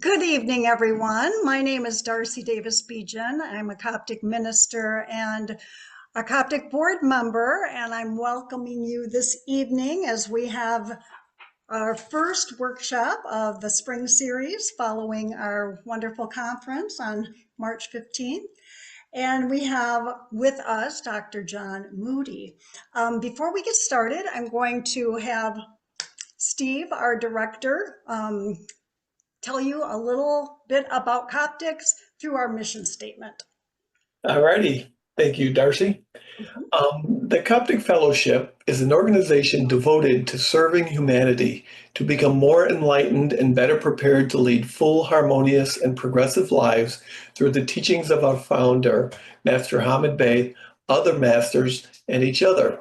Good evening, everyone. My name is Darcy Davis Bejan. I'm a Coptic minister and a Coptic board member, and I'm welcoming you this evening as we have our first workshop of the spring series following our wonderful conference on March 15th. And we have with us Dr. John Moody. Before we get started, I'm going to have Steve, our director, tell you a little bit about Coptics through our mission statement. All righty. Thank you, Darcy. The Coptic Fellowship is an organization devoted to serving humanity to become more enlightened and better prepared to lead full, harmonious, and progressive lives through the teachings of our founder, Master Hamid Bey, other masters, and each other.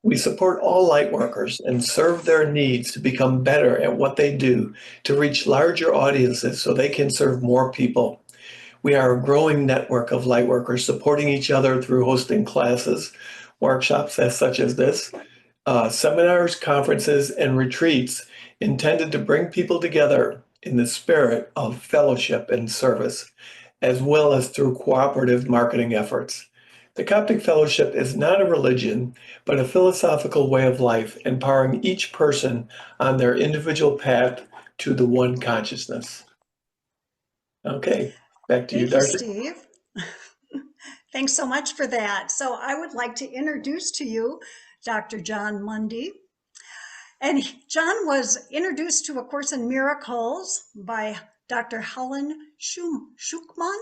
We support all light workers and serve their needs to become better at what they do to reach larger audiences so they can serve more people. We are a growing network of light workers supporting each other through hosting classes, workshops such as this, seminars, conferences, and retreats intended to bring people together in the spirit of fellowship and service, as well as through cooperative marketing efforts. The Coptic Fellowship is not a religion, but a philosophical way of life, empowering each person on their individual path to the one consciousness. Okay, back to you, Darcy. Thank you, Steve. Thanks so much for that. So I would like to introduce to you Dr. John Mundy. And John was introduced to A Course in Miracles by Dr. Helen Schuchman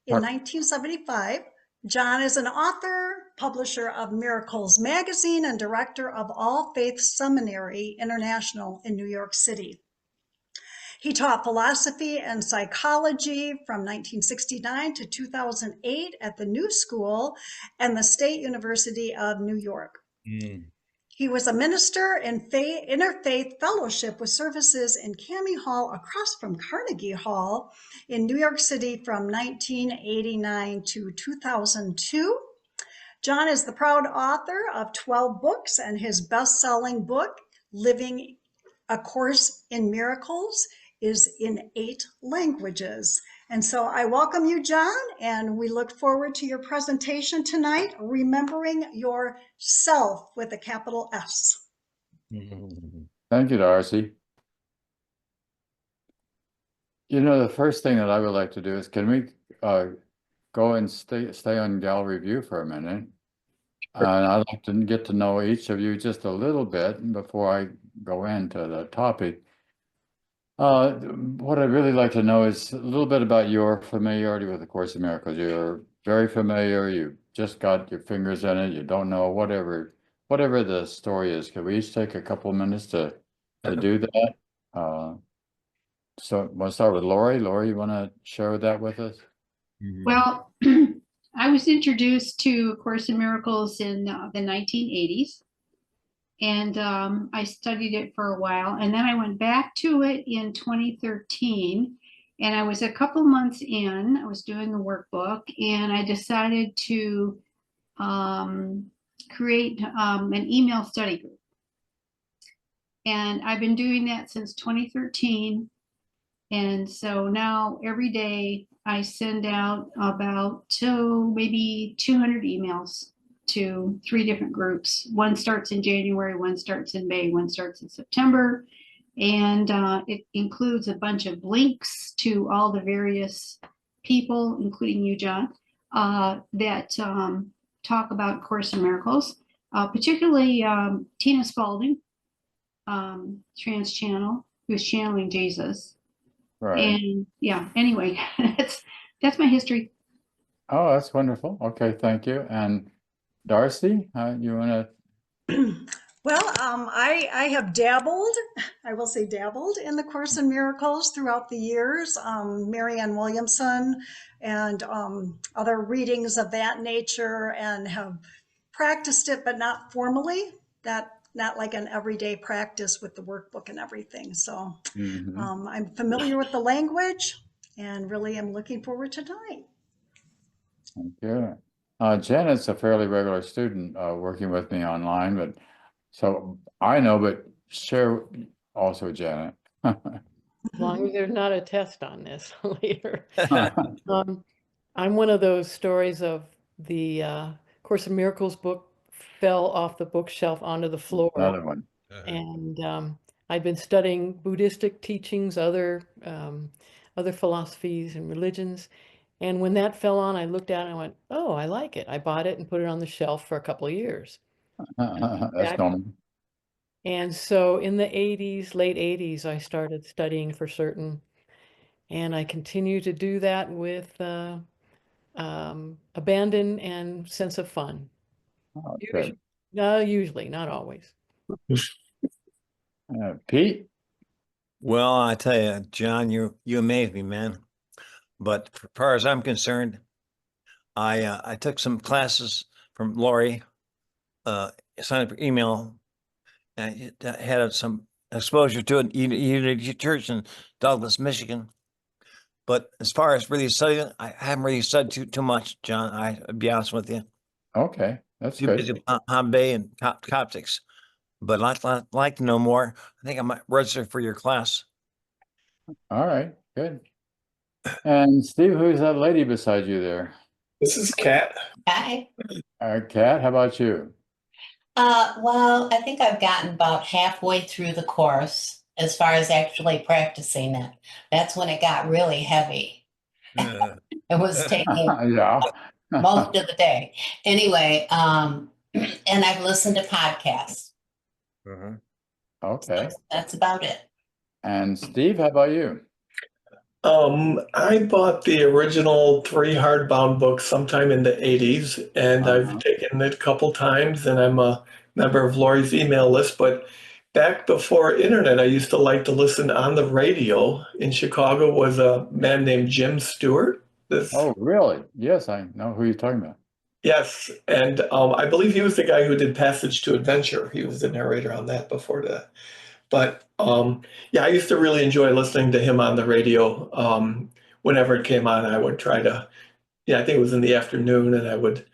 in 1975. John is an author, publisher of Miracles Magazine, and director of All Faith Seminary International in New York City. He taught philosophy and psychology from 1969 to 2008 at the New School and the State University of New York. He was a minister in interfaith fellowship with services in Cami Hall across from Carnegie Hall in New York City from 1989 to 2002. John is the proud author of 12 books, and his best-selling book, Living A Course in Miracles, is in 8 languages. And so I welcome you, John, and we look forward to your presentation tonight, Remembering Yourself with a capital S. Thank you, Darcy. You know, the first thing that I would like to do is, can we go and stay on gallery view for a minute? And I'd like to get to know each of you just a little bit before I go into the topic. What I'd really like to know is a little bit about your familiarity with A Course in Miracles. You're very familiar, you just got your fingers in it, you don't know, whatever the story is. Could we each take a couple of minutes to do that? So we'll start with Lori. Lori, you want to share that with us? Well, I was introduced to A Course in Miracles in the 1980s. And I studied it for a while, and then I went back to it in 2013, and I was a couple months in. I was doing the workbook, and I decided to create an email study group. And I've been doing that since 2013, and so now every day I send out about maybe 200 emails to 3 different groups. One starts in January, one starts in May, one starts in September. And it includes a bunch of links to all the various people, including you, John, that talk about Course in Miracles, particularly Tina Spalding, trans channel, who's channeling Jesus. Right. And yeah, anyway, that's my history. Oh, that's wonderful. Okay, thank you. And Darcy, you want to? Well, I have dabbled, I will say dabbled in the Course in Miracles throughout the years, Marianne Williamson and other readings of that nature, and have practiced it, but not formally, not like an everyday practice with the workbook and everything. So I'm familiar with the language and really am looking forward to tonight. Thank you. Janet's a fairly regular student working with me online, but so I know, but share also, Janet. as long as there's not a test on this later. I'm one of those stories of the Course in Miracles book fell off the bookshelf onto the floor. Another one. And I'd been studying Buddhistic teachings, other philosophies and religions. And when that fell on, I looked at it and I went, oh, I like it. I bought it and put it on the shelf for a couple of years. That's normal. And so in the 80s, late 80s, I started studying for certain. And I continue to do that with abandon and sense of fun. Oh, Usually, good. usually, not always. Pete? Well, I tell you, John, you amaze me, man. But as far as I'm concerned, I took some classes from Lori, signed up for email, and I had some exposure to it, Unity Church in Douglas, Michigan. But as far as really studying, I haven't really studied too much, John. I'll be honest with you. Okay, that's Too good. busy with Hanbei and Coptics. But I'd like to know more. I think I might register for your class. All right, good. And Steve, who's that lady beside you there? This is Kat. Hi. Kat, how about you? Well, I think I've gotten about halfway through the course as far as actually practicing it. That's when it got really heavy. It was taking Yeah. most of the day. Anyway, and I've listened to podcasts. Okay. That's about it. And Steve, how about you? I bought the original 3 hardbound books sometime in the 80s, and I've taken it a couple times, and I'm a member of Lori's email list. But back before internet, I used to like to listen on the radio. In Chicago was a man named Jim Stewart. Oh, really? Yes, I know who you're talking about. Yes, and I believe he was the guy who did Passage to Adventure. He was the narrator on that before that. But yeah, I used to really enjoy listening to him on the radio. Whenever it came on, I would try to, I think it was in the afternoon, and I would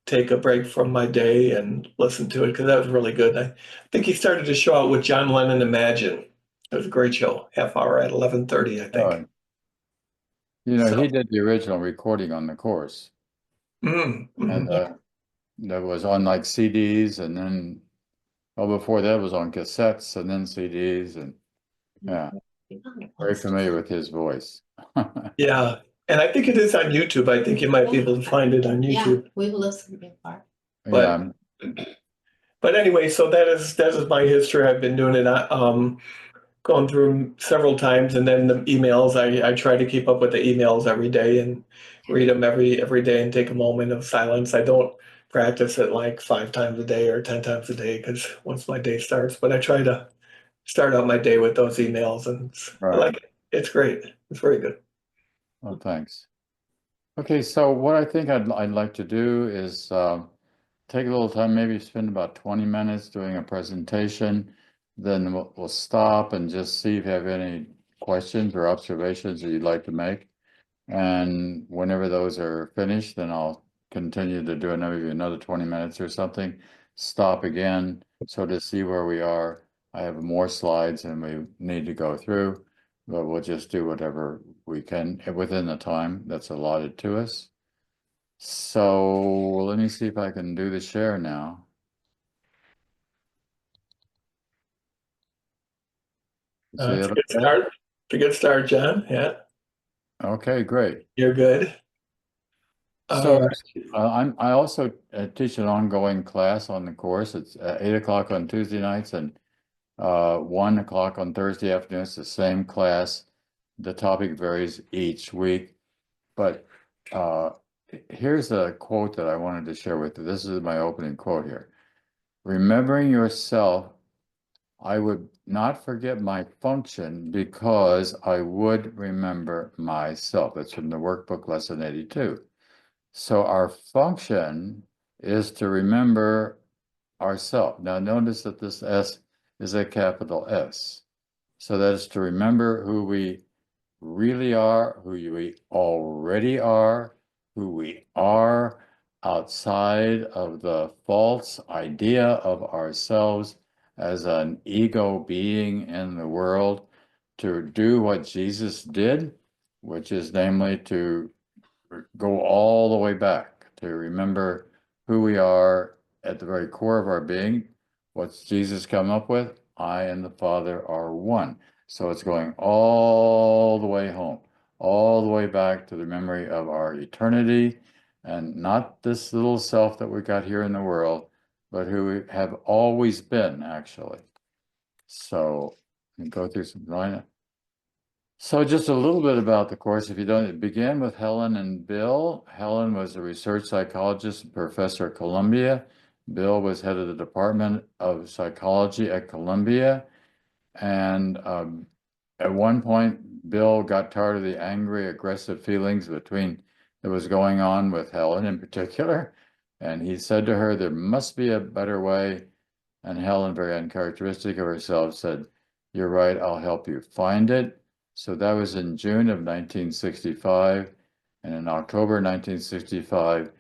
take a break from my day and listen to it because that was really good. I think he started to show out with John Lennon Imagine. It was a great show, half hour at 11:30, I think. He did the original recording on the course. Mm-hmm. And that was on like CDs, and then before that was on cassettes and then CDs, and yeah, very familiar with his voice. Yeah, and I think it is on YouTube. I think you might be able to find it on YouTube. Yeah, we've listened before. But, but anyway, so that is my history. I've been doing it, going through them several times, and then the emails. I try to keep up with the emails every day and read them every day and take a moment of silence. I don't practice it like 5 times a day or 10 times a day because once my day starts, but I try to start out my day with those emails, and I like it. It's great. It's very good. Well, thanks. Okay, so what I think I'd like to do is take a little time, maybe spend about 20 minutes doing a presentation. Then we'll stop and just see if you have any questions or observations that you'd like to make. And whenever those are finished, then I'll continue to do maybe another 20 minutes or something, stop again. So to see where we are, I have more slides and we need to go through, but we'll just do whatever we can within the time that's allotted to us. So let me see if I can do the share now. It's a good start. It's a good start, John. Yeah. Okay, great. You're good. So I also teach an ongoing class on the course. It's 8 o'clock on Tuesday nights and 1 o'clock on Thursday afternoon. It's the same class. The topic varies each week, but here's a quote that I wanted to share with you. This is my opening quote here. Remembering yourself, I would not forget my function because I would remember myself. That's from the workbook, lesson 82. So our function is to remember ourselves. Now notice that this S is a capital S. So that is to remember who we really are, who we already are, who we are outside of the false idea of ourselves as an ego being in the world. to do what Jesus did, which is namely to go all the way back, to remember who we are at the very core of our being. What's Jesus come up with? I and the Father are one. So it's going all the way home, all the way back to the memory of our eternity, and not this little self that we got here in the world, but who we have always been, actually. So we go through some line. So just a little bit about the course. If you don't, it began with Helen and Bill. Helen was a research psychologist and professor at Columbia. Bill was head of the Department of Psychology at Columbia. And at one point, Bill got tired of the angry, aggressive feelings that was going on with Helen in particular. And he said to her, there must be a better way. And Helen, very uncharacteristic of herself, said, you're right, I'll help you find it. So that was in June of 1965, and in October 1965.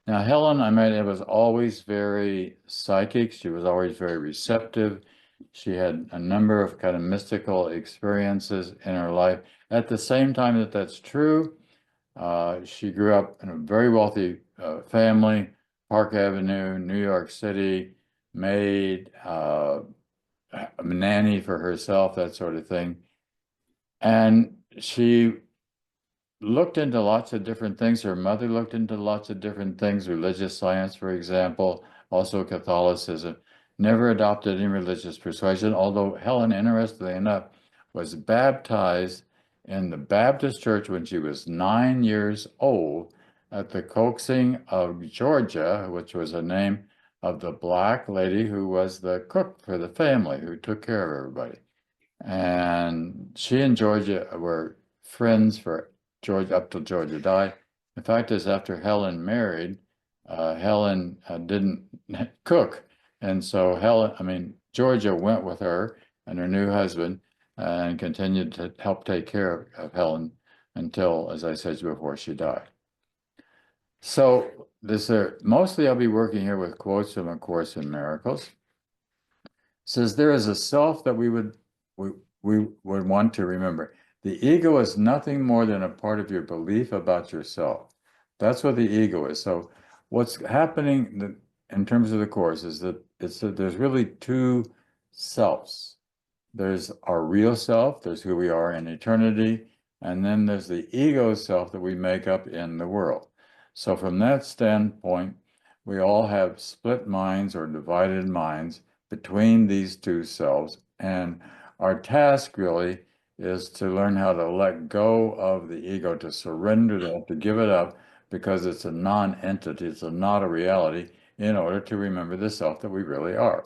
Now, Helen, I mean, it was always very psychic. She was always very receptive. She had a number of kind of mystical experiences in her life. At the same time that that's true, she grew up in a very wealthy family, Park Avenue, New York City, maid, a nanny for herself, that sort of thing. And she looked into lots of different things. Her mother looked into lots of different things, religious science, for example, also Catholicism. Never adopted any religious persuasion, although Helen, interestingly enough, was baptized in the Baptist church when she was 9 years old at the coaxing of Georgia, which was a name of the Black lady who was the cook for the family, who took care of everybody. And she and Georgia were friends for Georgia up till Georgia died. In fact, as after Helen married, Helen didn't cook. And so Georgia went with her and her new husband and continued to help take care of Helen until, as I said before, she died. So mostly I'll be working here with quotes from A Course in Miracles. It says, there is a self that we would want to remember. The ego is nothing more than a part of your belief about yourself. That's what the ego is. So what's happening in terms of the course is that there's really two selves. There's our real self, there's who we are in eternity, and then there's the ego self that we make up in the world. So from that standpoint, we all have split minds or divided minds between these two selves, and our task really is to learn how to let go of the ego, to surrender that, to give it up, because it's a non-entity, it's not a reality, in order to remember the self that we really are.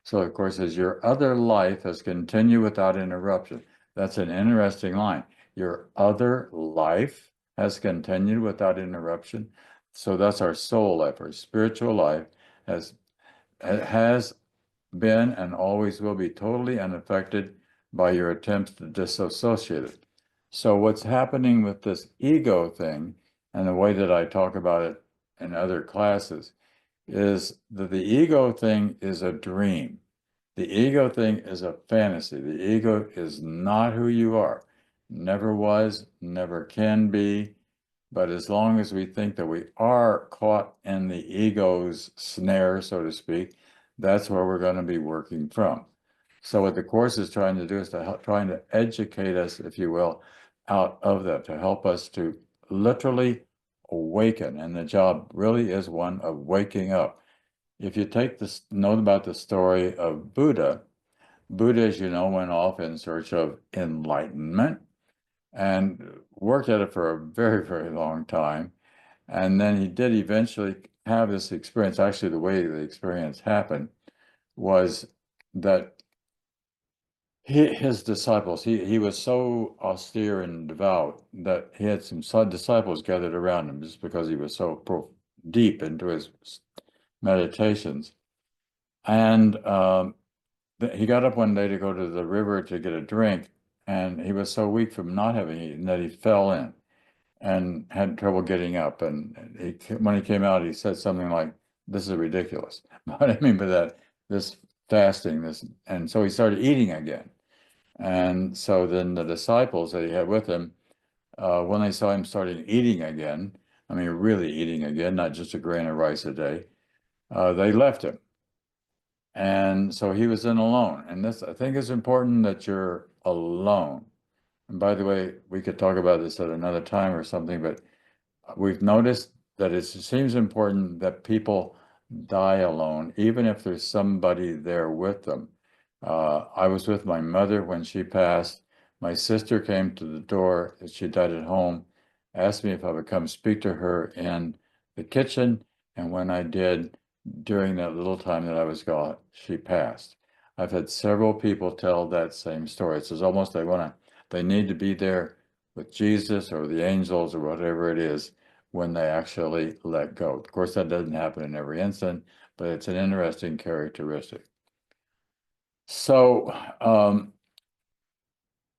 So, of course, as your other life has continued without interruption, that's an interesting line. Your other life has continued without interruption. So that's our soul life, our spiritual life has been and always will be totally unaffected by your attempts to disassociate it. So what's happening with this ego thing, and the way that I talk about it in other classes, is that the ego thing is a dream. The ego thing is a fantasy. The ego is not who you are. Never was, never can be. But as long as we think that we are caught in the ego's snare, so to speak, that's where we're going to be working from. So what the course is trying to do is trying to educate us, if you will, out of that, to help us to literally awaken. And the job really is one of waking up. If you take this note about the story of Buddha, as you know, went off in search of enlightenment and worked at it for a very, very long time. And then he did eventually have this experience. Actually, the way the experience happened was that his disciples, he was so austere and devout that he had some disciples gathered around him just because he was so deep into his meditations. And he got up one day to go to the river to get a drink, and he was so weak from not having eaten that he fell in and had trouble getting up. And when he came out, he said something like, "This is ridiculous." What I mean by that, this fasting, and so he started eating again. And so then the disciples that he had with him, when they saw him starting eating again, I mean, really eating again, not just a grain of rice a day, they left him. And so he was in alone. And this, I think, is important that you're alone. And by the way, we could talk about this at another time or something, but we've noticed that it seems important that people die alone, even if there's somebody there with them. I was with my mother when she passed. My sister came to the door, she died at home, asked me if I would come speak to her in the kitchen. And when I did, during that little time that I was gone, she passed. I've had several people tell that same story. It's almost they need to be there with Jesus or the angels or whatever it is when they actually let go. Of course, that doesn't happen in every instant, but it's an interesting characteristic. So,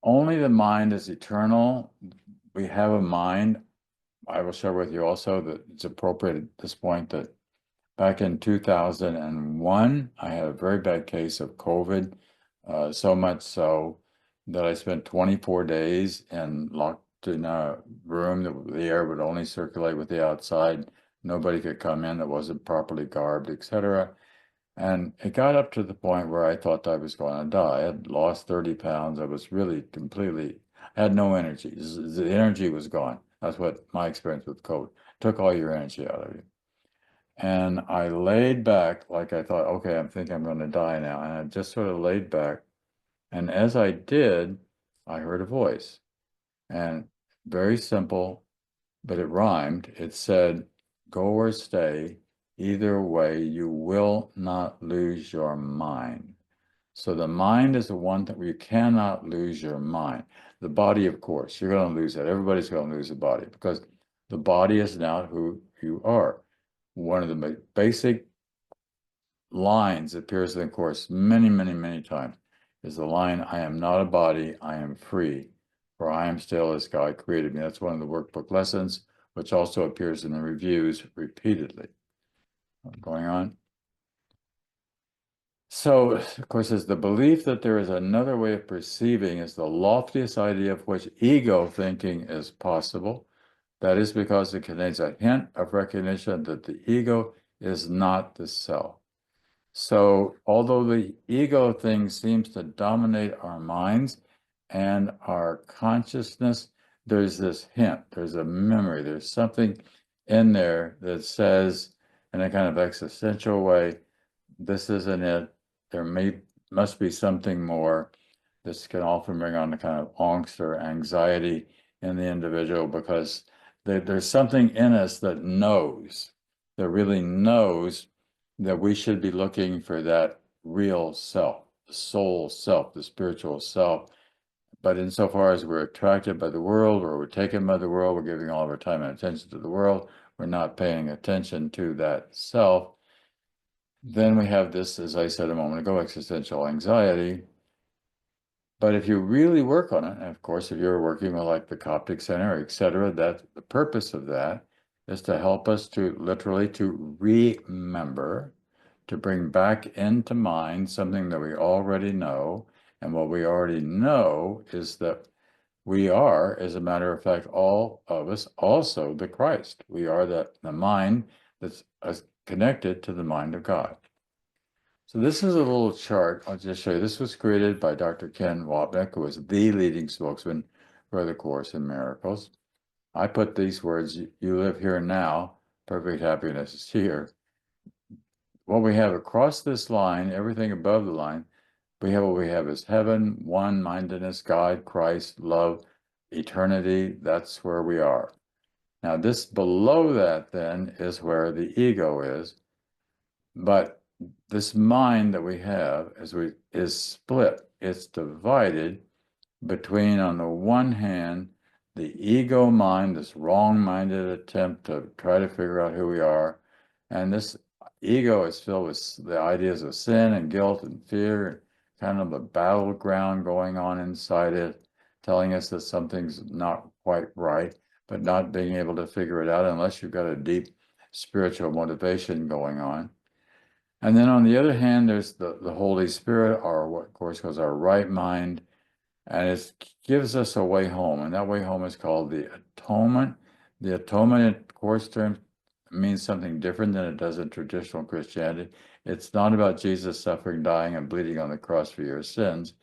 only the mind is eternal. We have a mind. I will share with you also that it's appropriate at this point that back in 2001, I had a very bad case of COVID, so much so that I spent 24 days locked in a room that the air would only circulate with the outside. Nobody could come in that wasn't properly garbed, etc. And it got up to the point where I thought I was going to die. I had lost 30 pounds. I was really I had no energy. The energy was gone. That's what my experience with COVID took all your energy out of you. And I laid back like I thought, okay, I think I'm going to die now. And I just sort of laid back. And as I did, I heard a voice. And very simple, but it rhymed. It said, go or stay. Either way, you will not lose your mind. So the mind is the one that you cannot lose your mind. The body, of course, you're going to lose that. Everybody's going to lose the body because the body is not who you are. One of the basic lines that appears in the Course many, many, many times is the line, I am not a body, I am free, for I am still as God created me. That's one of the workbook lessons, which also appears in the reviews repeatedly. Going on. So, of course, is the belief that there is another way of perceiving is the loftiest idea of which ego thinking is possible. That is because it contains a hint of recognition that the ego is not the self. So, although the ego thing seems to dominate our minds and our consciousness, there's this hint, there's a memory, there's something in there that says, in a kind of existential way, this isn't it. There must be something more. This can often bring on a kind of angst or anxiety in the individual because there's something in us that really knows that we should be looking for that real self, the soul self, the spiritual self. But insofar as we're attracted by the world or we're taken by the world, we're giving all of our time and attention to the world, we're not paying attention to that self. Then we have this, as I said a moment ago, existential anxiety. But if you really work on it, and of course, if you're working with like the Coptic Center, et cetera, that the purpose of that is to help us to literally to remember, to bring back into mind something that we already know. And what we already know is that we are, as a matter of fact, all of us also the Christ. We are the mind that's connected to the mind of God. So this is a little chart. I'll just show you. This was created by Dr. Ken Wapnick, who was the leading spokesman for the Course in Miracles. I put these words, you live here now, perfect happiness is here. What we have across this line, everything above the line, what we have is heaven, one, mindedness, God, Christ, love, eternity. That's where we are. Now this below that then is where the ego is. But this mind that we have is split. It's divided between, on the one hand, the ego mind, this wrong-minded attempt to try to figure out who we are. And this ego is filled with the ideas of sin and guilt and fear, and kind of a battleground going on inside it, telling us that something's not quite right, but not being able to figure it out unless you've got a deep spiritual motivation going on. And then on the other hand, there's the Holy Spirit, our what Course calls our right mind, And it gives us a way home, and that way home is called the atonement. The atonement, in course terms, means something different than it does in traditional Christianity. It's not about Jesus suffering, dying, and bleeding on the cross for your sins.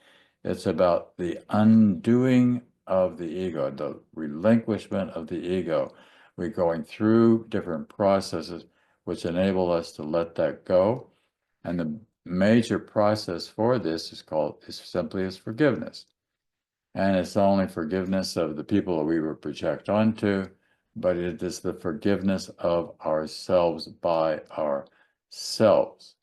It's about the undoing of the ego, the relinquishment of the ego. We're going through different processes which enable us to let that go. And the major process for this is simply as forgiveness. And it's not only forgiveness of the people that we would project onto, but it is the forgiveness of ourselves by ourselves.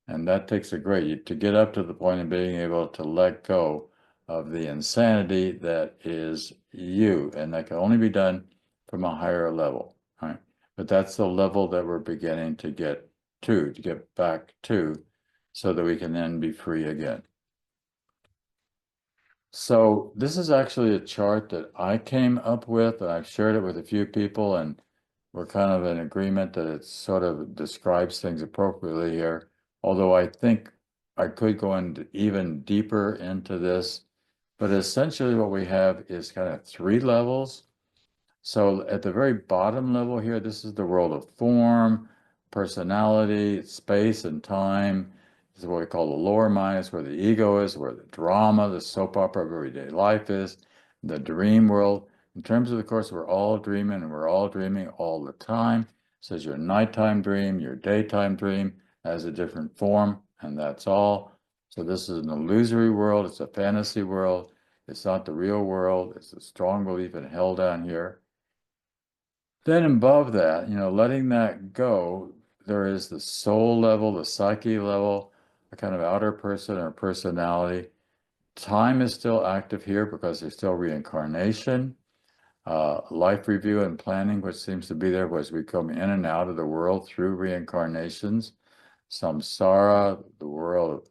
And that takes a great, to get up to the point of being able to let go of the insanity that is you. And that can only be done from a higher level, right? But that's the level that we're beginning to get back to, so that we can then be free again. So this is actually a chart that I came up with, and I've shared it with a few people, and we're kind of in agreement that it sort of describes things appropriately here. Although I think I could go into even deeper into this, but essentially what we have is kind of 3 levels. So at the very bottom level here, this is the world of form, personality, space, and time. This is what we call the lower mind. It's where the ego is, where the drama, the soap opera of everyday life is, the dream world. In terms of the Course, we're all dreaming, and we're all dreaming all the time. It says your nighttime dream, your daytime dream has a different form, and that's all. So this is an illusory world. It's a fantasy world. It's not the real world. It's a strong belief in hell down here. Then above that, letting that go, there is the soul level, the psyche level, a kind of outer person or personality. Time is still active here because there's still reincarnation, life review and planning, which seems to be there as we come in and out of the world through reincarnations. Samsara, the world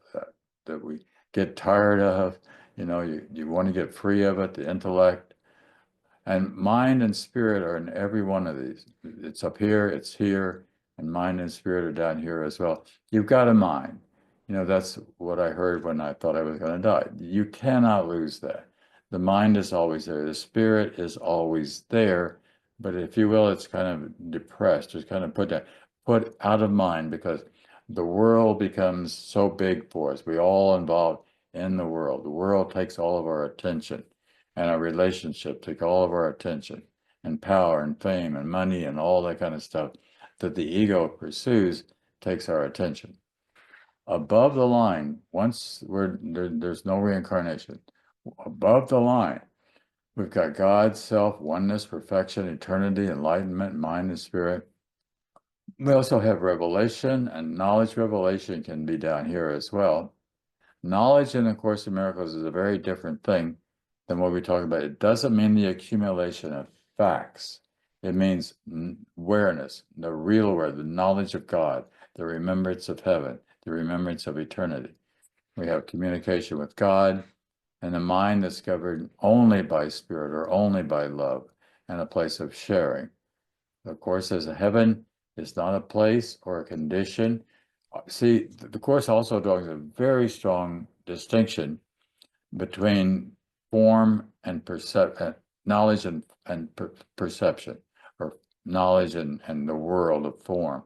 that we get tired of, you want to get free of it, the intellect. And mind and spirit are in every one of these. It's up here, it's here, and mind and spirit are down here as well. You've got a mind. That's what I heard when I thought I was going to die. You cannot lose that. The mind is always there. The spirit is always there. But if you will, it's kind of depressed. It's kind of put out of mind because the world becomes so big for us. We all involved in the world. The world takes all of our attention. And our relationship take all of our attention, and power and fame and money and all that kind of stuff that the ego pursues takes our attention. Above the line, once there's no reincarnation. Above the line, we've got God, self, oneness, perfection, eternity, enlightenment, mind and spirit. We also have revelation, and knowledge revelation can be down here as well. Knowledge in the Course in Miracles is a very different thing than what we talk about. It doesn't mean the accumulation of facts. It means awareness, the real awareness, the knowledge of God, the remembrance of heaven, the remembrance of eternity. We have communication with God, and a mind that's governed only by spirit or only by love, and a place of sharing. The Course says heaven is not a place or a condition. See, the Course also draws a very strong distinction between form and knowledge and perception, or knowledge and the world of form.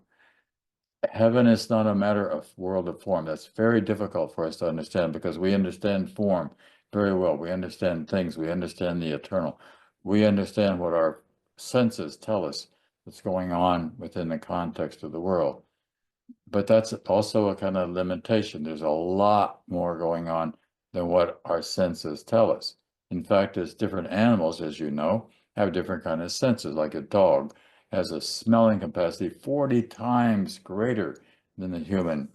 Heaven is not a matter of world of form. That's very difficult for us to understand because we understand form very well. We understand things. We understand the eternal. We understand what our senses tell us that's going on within the context of the world. But that's also a kind of limitation. There's a lot more going on than what our senses tell us. In fact, as different animals, as you know, have different kind of senses. Like a dog has a smelling capacity 40 times greater than the human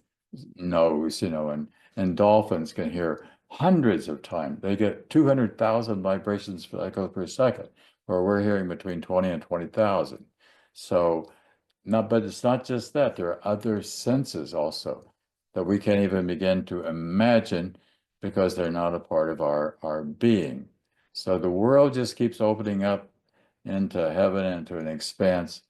nose, and dolphins can hear hundreds of times. They get 200,000 vibrations per second, where we're hearing between 20 and 20,000. So but it's not just that. There are other senses also that we can't even begin to imagine because they're not a part of our being. So the world just keeps opening up into heaven, into an expanse.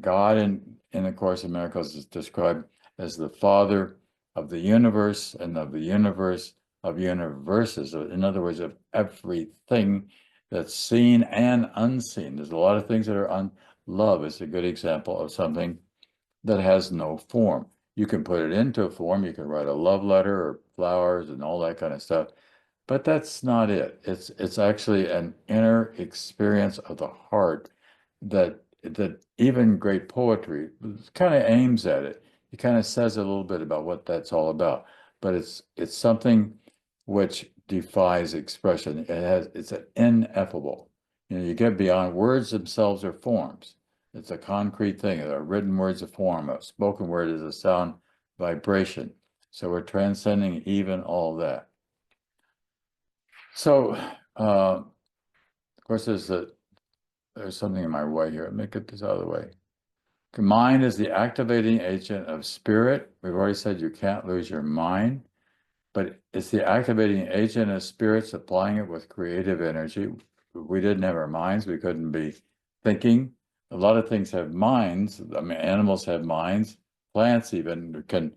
God in the Course in Miracles is described as the Father of the universe and of the universe of universes, in other words, of everything that's seen and unseen. There's a lot of things that are love is a good example of something that has no form. You can put it into a form, you can write a love letter or flowers and all that kind of stuff, but that's not it. It's actually an inner experience of the heart that even great poetry kind of aims at it. It kind of says a little bit about what that's all about, but it's something which defies expression. It's an ineffable. You get beyond words themselves are forms. It's a concrete thing. A written word's a form. A spoken word is a sound vibration. So we're transcending even all that. So, of course, there's something in my way here. Let me get this out of the way. Mind is the activating agent of spirit. We've already said you can't lose your mind, but it's the activating agent of spirit, supplying it with creative energy. We didn't have our minds. We couldn't be thinking. A lot of things have minds. I mean, animals have minds. Plants even can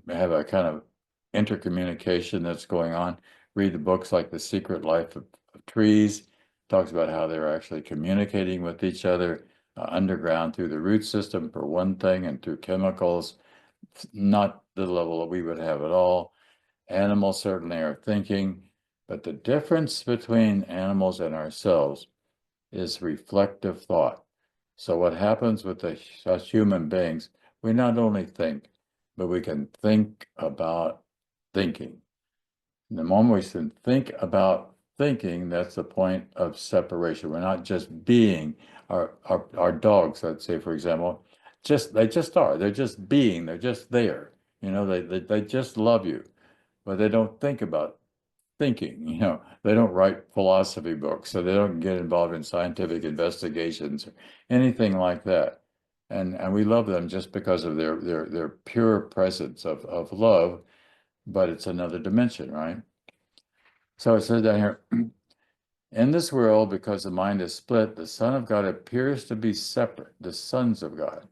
have a kind of intercommunication that's going on. Read the books like The Secret Life of Trees. Talks about how they're actually communicating with each other underground through the root system for one thing, and through chemicals, not the level that we would have at all. Animals certainly are thinking, but the difference between animals and ourselves is reflective thought. So what happens with us human beings, we not only think, but we can think about thinking. And the moment we can think about thinking, that's the point of separation. We're not just being. Our dogs, let's say, for example, they just are. They're just being. They're just there. They just love you, but they don't think about thinking. They don't write philosophy books, so they don't get involved in scientific investigations or anything like that. And we love them just because of their pure presence of love, but it's another dimension, right? So it says down here, in this world, because the mind is split, the Son of God appears to be separate, the sons of God.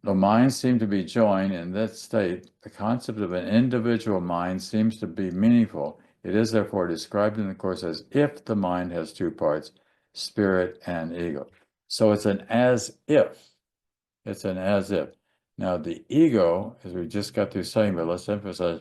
The minds seem to be joined in that state. The concept of an individual mind seems to be meaningful. It is therefore described in the Course as if the mind has two parts, spirit and ego. So it's an as if. It's an as if. Now the ego, as we just got through saying, but let's emphasize,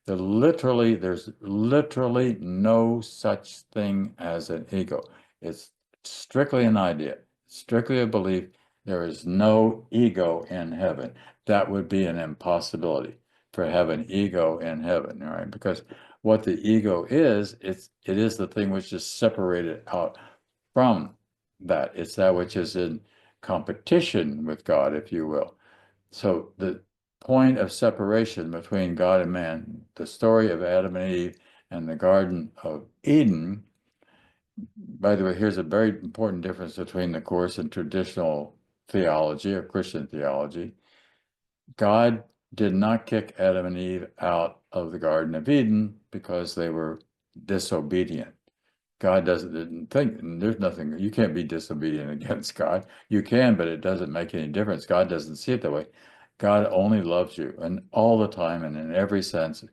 there's literally no such thing as an ego. It's strictly an idea, strictly a belief. There is no ego in heaven. That would be an impossibility for having ego in heaven, right? Because what the ego is, it is the thing which is separated out from that. It's that which is in competition with God, if you will. So the point of separation between God and man, the story of Adam and Eve and the Garden of Eden. By the way, here's a very important difference between the Course and traditional theology or Christian theology. God did not kick Adam and Eve out of the Garden of Eden because they were disobedient. God didn't think, there's nothing, you can't be disobedient against God. You can, but it doesn't make any difference. God doesn't see it that way. God only loves you, and all the time and in every sense,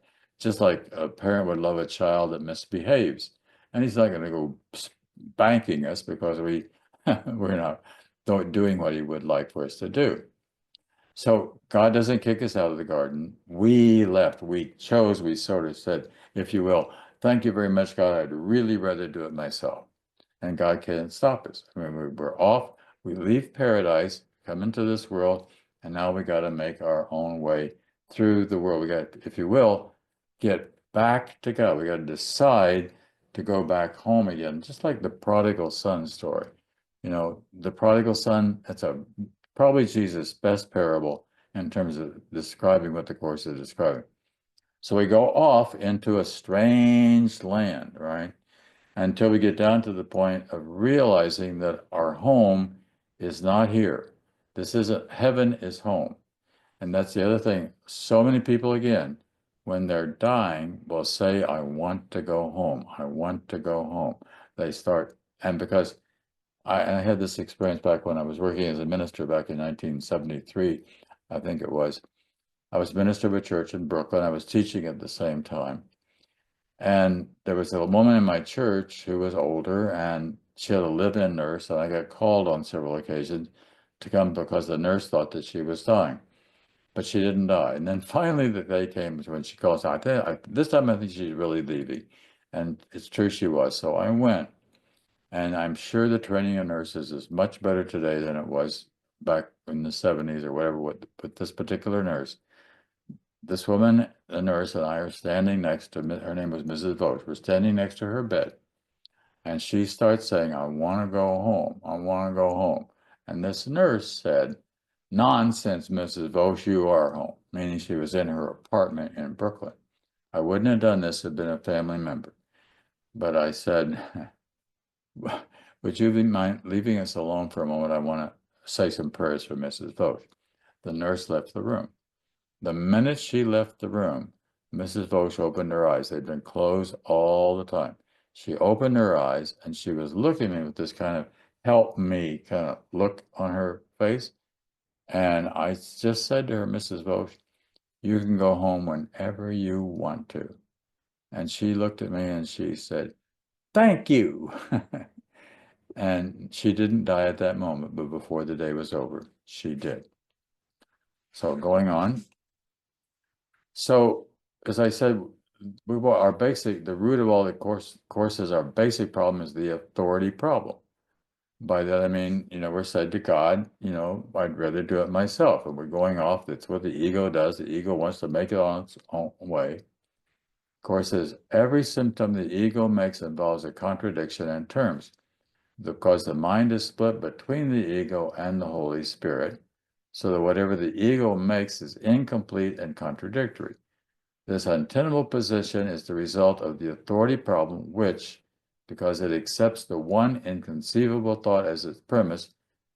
just like a parent would love a child that misbehaves. And he's not going to go spanking us because we're not doing what he would like for us to do. So God doesn't kick us out of the garden. We left, we chose, we sort of said, if you will, thank you very much, God, I'd really rather do it myself. And God can't stop us. I mean, we're off, we leave paradise, come into this world, and now we got to make our own way through the world. We got, if you will, get back to God. We got to decide to go back home again, just like the prodigal son story. The prodigal son, that's probably Jesus' best parable in terms of describing what the Course is describing. So we go off into a strange land, right? Until we get down to the point of realizing that our home is not here. This isn't, heaven is home. And that's the other thing. So many people, again, when they're dying, will say, I want to go home. I want to go home. They start, and because I had this experience back when I was working as a minister back in 1973, I think it was. I was minister of a church in Brooklyn. I was teaching at the same time. And there was a woman in my church who was older, and she had a live-in nurse, and I got called on several occasions to come because the nurse thought that she was dying, but she didn't die. And then finally the day came when she calls, this time I think she's really leaving. And it's true she was. So I went, and I'm sure the training of nurses is much better today than it was back in the 70s or whatever with this particular nurse. This woman, the nurse, and I are standing next to, her name was Mrs. Vogt. We're standing next to her bed. And she starts saying, I want to go home. I want to go home. And this nurse said, nonsense, Mrs. Vogt, you are home, meaning she was in her apartment in Brooklyn. I wouldn't have done this had been a family member. But I said, would you mind leaving us alone for a moment? I want to say some prayers for Mrs. Vogt. The nurse left the room. The minute she left the room, Mrs. Vogt opened her eyes. They'd been closed all the time. She opened her eyes and she was looking at me with this kind of help me kind of look on her face. And I just said to her, Mrs. Vogt, you can go home whenever you want to. And she looked at me and she said, thank you. And she didn't die at that moment, but before the day was over, she did. So going on. So, as I said, the root of all the courses, our basic problem is the authority problem. By that, I mean, we're said to God, I'd rather do it myself. And we're going off. That's what the ego does. The ego wants to make it on its own way. Course says every symptom the ego makes involves a contradiction in terms, because the mind is split between the ego and the Holy Spirit, so that whatever the ego makes is incomplete and contradictory. This untenable position is the result of the authority problem, which, because it accepts the one inconceivable thought as its premise,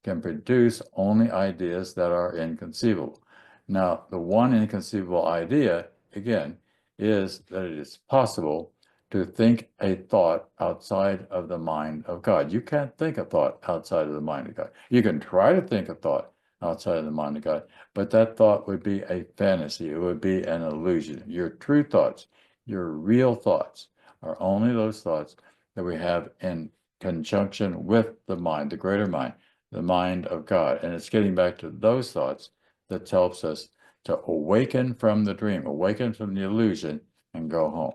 can produce only ideas that are inconceivable. Now, the one inconceivable idea, again, is that it is possible to think a thought outside of the mind of God. You can't think a thought outside of the mind of God. You can try to think a thought outside of the mind of God, but that thought would be a fantasy. It would be an illusion. Your true thoughts, your real thoughts, are only those thoughts that we have in conjunction with the mind, the greater mind, the mind of God. And it's getting back to those thoughts that helps us to awaken from the dream, awaken from the illusion, and go home.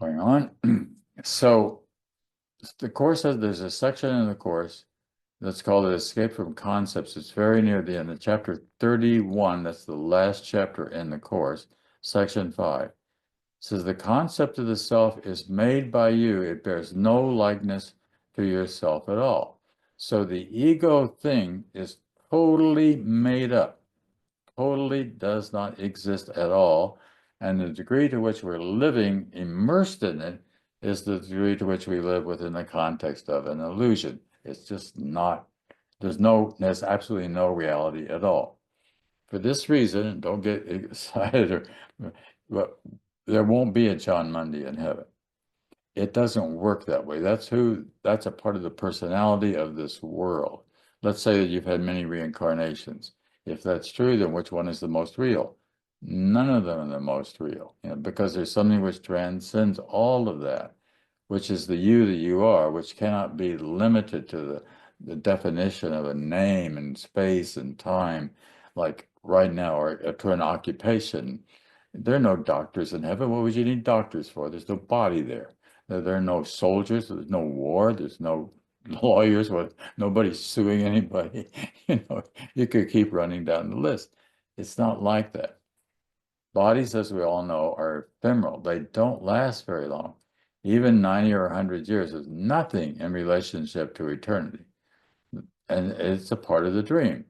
Going on. So the course says there's a section in the course that's called Escape from Concepts. It's very near the end of chapter 31. That's the last chapter in the course, section 5. It says the concept of the self is made by you. It bears no likeness to yourself at all. So the ego thing is totally made up, totally does not exist at all. And the degree to which we're living immersed in it is the degree to which we live within the context of an illusion. It's just not, there's absolutely no reality at all. For this reason, and don't get excited, but there won't be a John Mundy in heaven. It doesn't work that way. That's a part of the personality of this world. Let's say that you've had many reincarnations. If that's true, then which one is the most real? None of them are the most real, because there's something which transcends all of that, which is the you that you are, which cannot be limited to the definition of a name and space and time, like right now, or to an occupation. There are no doctors in heaven. What would you need doctors for? There's no body there. There are no soldiers. There's no war. There's no lawyers. Nobody's suing anybody. You could keep running down the list. It's not like that. Bodies, as we all know, are ephemeral. They don't last very long. Even 90 or 100 years is nothing in relationship to eternity. And it's a part of the dream.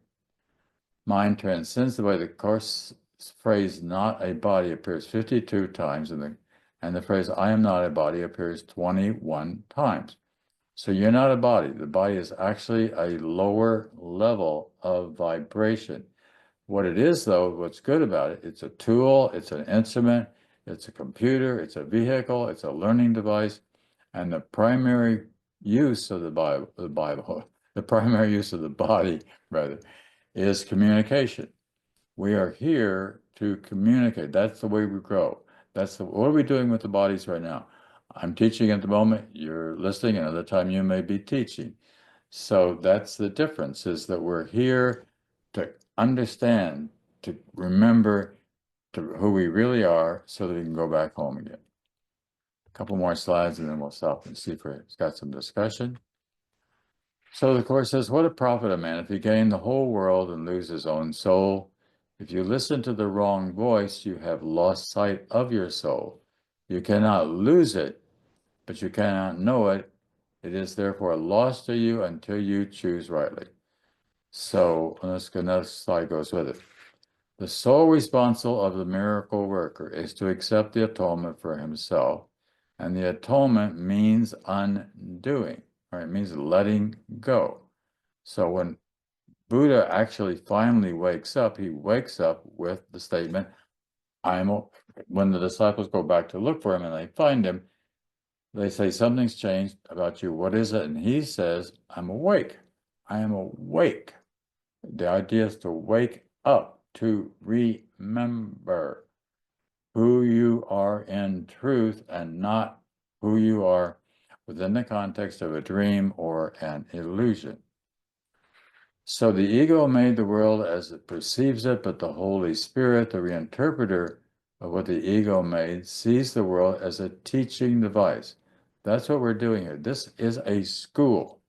Mind transcends the way the course phrase "not a body" appears 52 times, and the phrase "I am not a body" appears 21 times. So you're not a body. The body is actually a lower level of vibration. What it is, though, what's good about it, it's a tool, it's an instrument, it's a computer, it's a vehicle, it's a learning device, and the primary use of the primary use of the body, rather, is communication. We are here to communicate. That's the way we grow. What are we doing with the bodies right now? I'm teaching at the moment, you're listening, another time you may be teaching. So that's the difference, is that we're here to understand, to remember who we really are so that we can go back home again. A couple more slides and then we'll stop and see if we've got some discussion. So the Course says, what a profit a man if he gain the whole world and lose his own soul. If you listen to the wrong voice, you have lost sight of your soul. You cannot lose it, but you cannot know it. It is therefore lost to you until you choose rightly. So another slide goes with it. The sole responsible of the miracle worker is to accept the atonement for himself. And the atonement means undoing, or it means letting go. So when Buddha actually finally wakes up, he wakes up with the statement, when the disciples go back to look for him and they find him, they say, something's changed about you. What is it? And he says, I'm awake. I am awake. The idea is to wake up, to remember who you are in truth and not who you are within the context of a dream or an illusion. So the ego made the world as it perceives it, but the Holy Spirit, the reinterpreter of what the ego made, sees the world as a teaching device. That's what we're doing here. This is a school.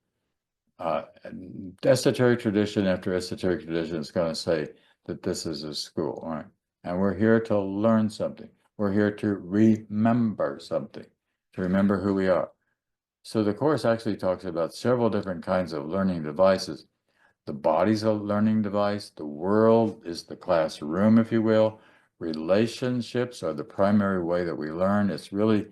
Esoteric tradition after esoteric tradition is going to say that this is a school, right? And we're here to learn something. We're here to remember something, to remember who we are. So the Course actually talks about several different kinds of learning devices. The body's a learning device. The world is the classroom, if you will. Relationships are the primary way that we learn. It's really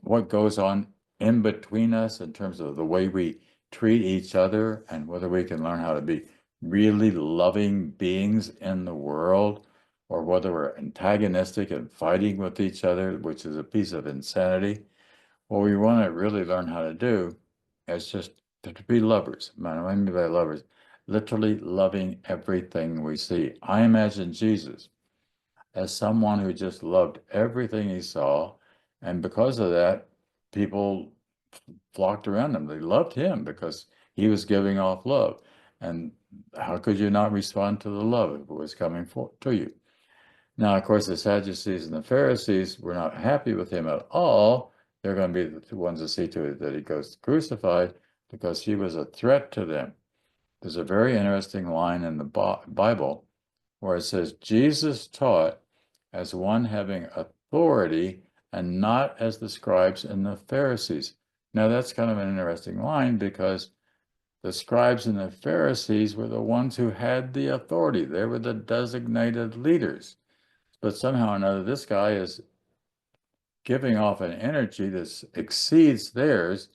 what goes on in between us in terms of the way we treat each other and whether we can learn how to be really loving beings in the world, or whether we're antagonistic and fighting with each other, which is a piece of insanity. What we want to really learn how to do is just to be lovers. What I mean by lovers, literally loving everything we see. I imagine Jesus as someone who just loved everything he saw, and because of that, people flocked around him. They loved him because he was giving off love. And how could you not respond to the love if it was coming to you? Now, of course, the Sadducees and the Pharisees were not happy with him at all. They're going to be the ones that see to it that he goes crucified because he was a threat to them. There's a very interesting line in the Bible where it says, Jesus taught as one having authority and not as the scribes and the Pharisees. Now, that's kind of an interesting line because the scribes and the Pharisees were the ones who had the authority. They were the designated leaders. But somehow or another, this guy is giving off an energy that exceeds theirs.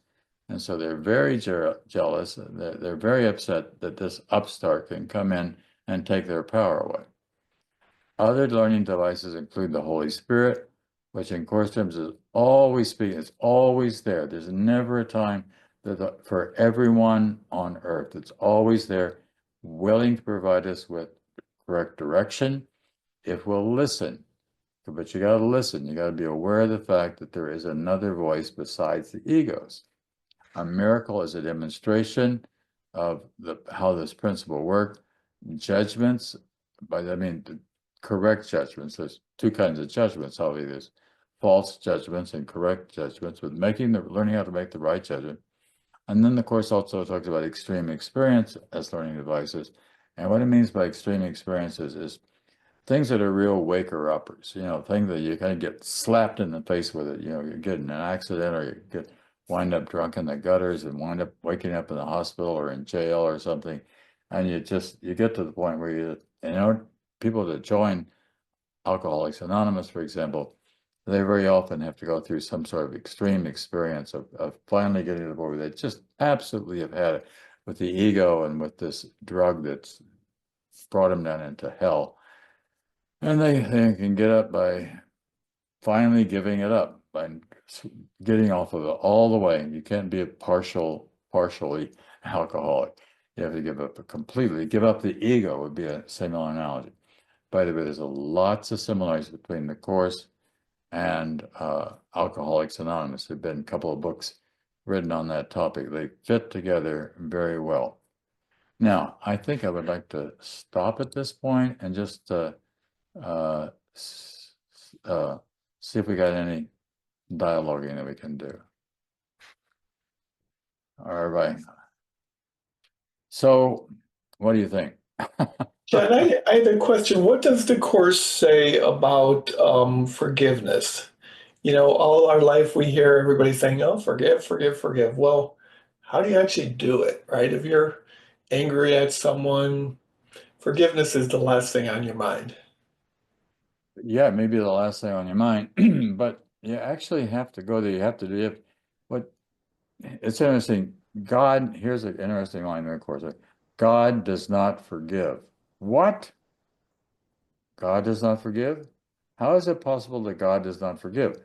And so they're very jealous. They're very upset that this upstart can come in and take their power away. Other learning devices include the Holy Spirit, which in Course terms is always speaking. It's always there. There's never a time that for everyone on earth. It's always there, willing to provide us with correct direction if we'll listen. But you got to listen. You got to be aware of the fact that there is another voice besides the egos. A miracle is a demonstration of how this principle works. Judgments, the correct judgments. There's two kinds of judgments. Obviously, there's false judgments and correct judgments. With learning how to make the right judgment. And then the Course also talks about extreme experience as learning devices. And what it means by extreme experiences is things that are real waker-uppers, things that you kind of get slapped in the face with it. You get in an accident or you wind up drunk in the gutters and wind up waking up in the hospital or in jail or something. And you get to the point where people that join Alcoholics Anonymous, for example, they very often have to go through some sort of extreme experience of finally getting to the point where they just absolutely have had it with the ego and with this drug that's brought them down into hell. And they can get up by finally giving it up, by getting off of it all the way. You can't be a partially alcoholic. You have to give up completely. Give up the ego would be a similar analogy. By the way, there's lots of similarities between the Course and Alcoholics Anonymous. There have been a couple of books written on that topic. They fit together very well. Now, I think I would like to stop at this point and just see if we got any dialoguing that we can do. All right. So, what do you think? John, I have a question. What does the Course say about forgiveness? You know, all our life we hear everybody saying, oh, forgive, forgive, forgive. Well, how do you actually do it, right? If you're angry at someone, forgiveness is the last thing on your mind. Yeah, maybe the last thing on your mind, but you actually have to go there. You have to do it. But it's interesting. God, here's an interesting line in the Course. God does not forgive. What? God does not forgive? How is it possible that God does not forgive?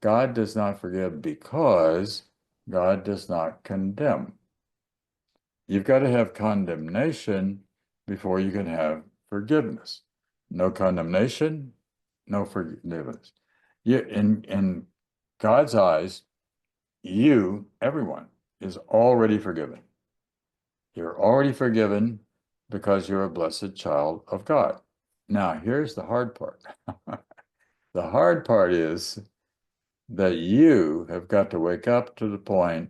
God does not forgive because God does not condemn. You've got to have condemnation before you can have forgiveness. No condemnation, no forgiveness. In God's eyes, you, everyone, is already forgiven. You're already forgiven because you're a blessed child of God. Now, here's the hard part. The hard part is that you have got to wake up to the point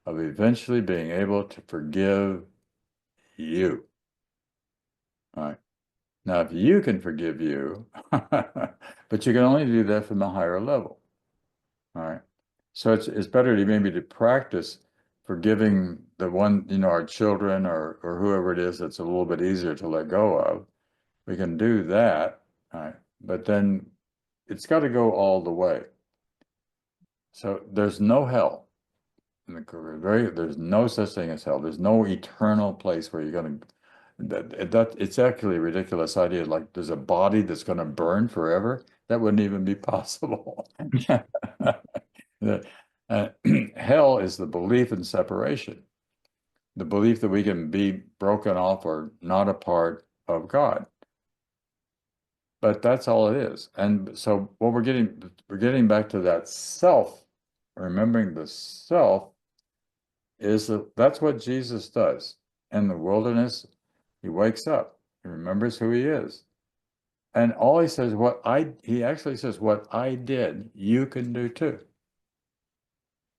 of eventually being able to forgive you. All right. Now, if you can forgive you, but you can only do that from a higher level. All right. So it's better to maybe to practice forgiving the one, our children or whoever it is that's a little bit easier to let go of. We can do that. All right. But then it's got to go all the way. So there's no hell. There's no such thing as hell. There's no eternal place where you're going to. It's actually a ridiculous idea. Like there's a body that's going to burn forever. That wouldn't even be possible. Hell is the belief in separation, the belief that we can be broken off or not a part of God. But that's all it is. And so what we're getting back to that self, remembering the self, is that's what Jesus does. In the wilderness, he wakes up, he remembers who he is. And all he says, he actually says, what I did, you can do too.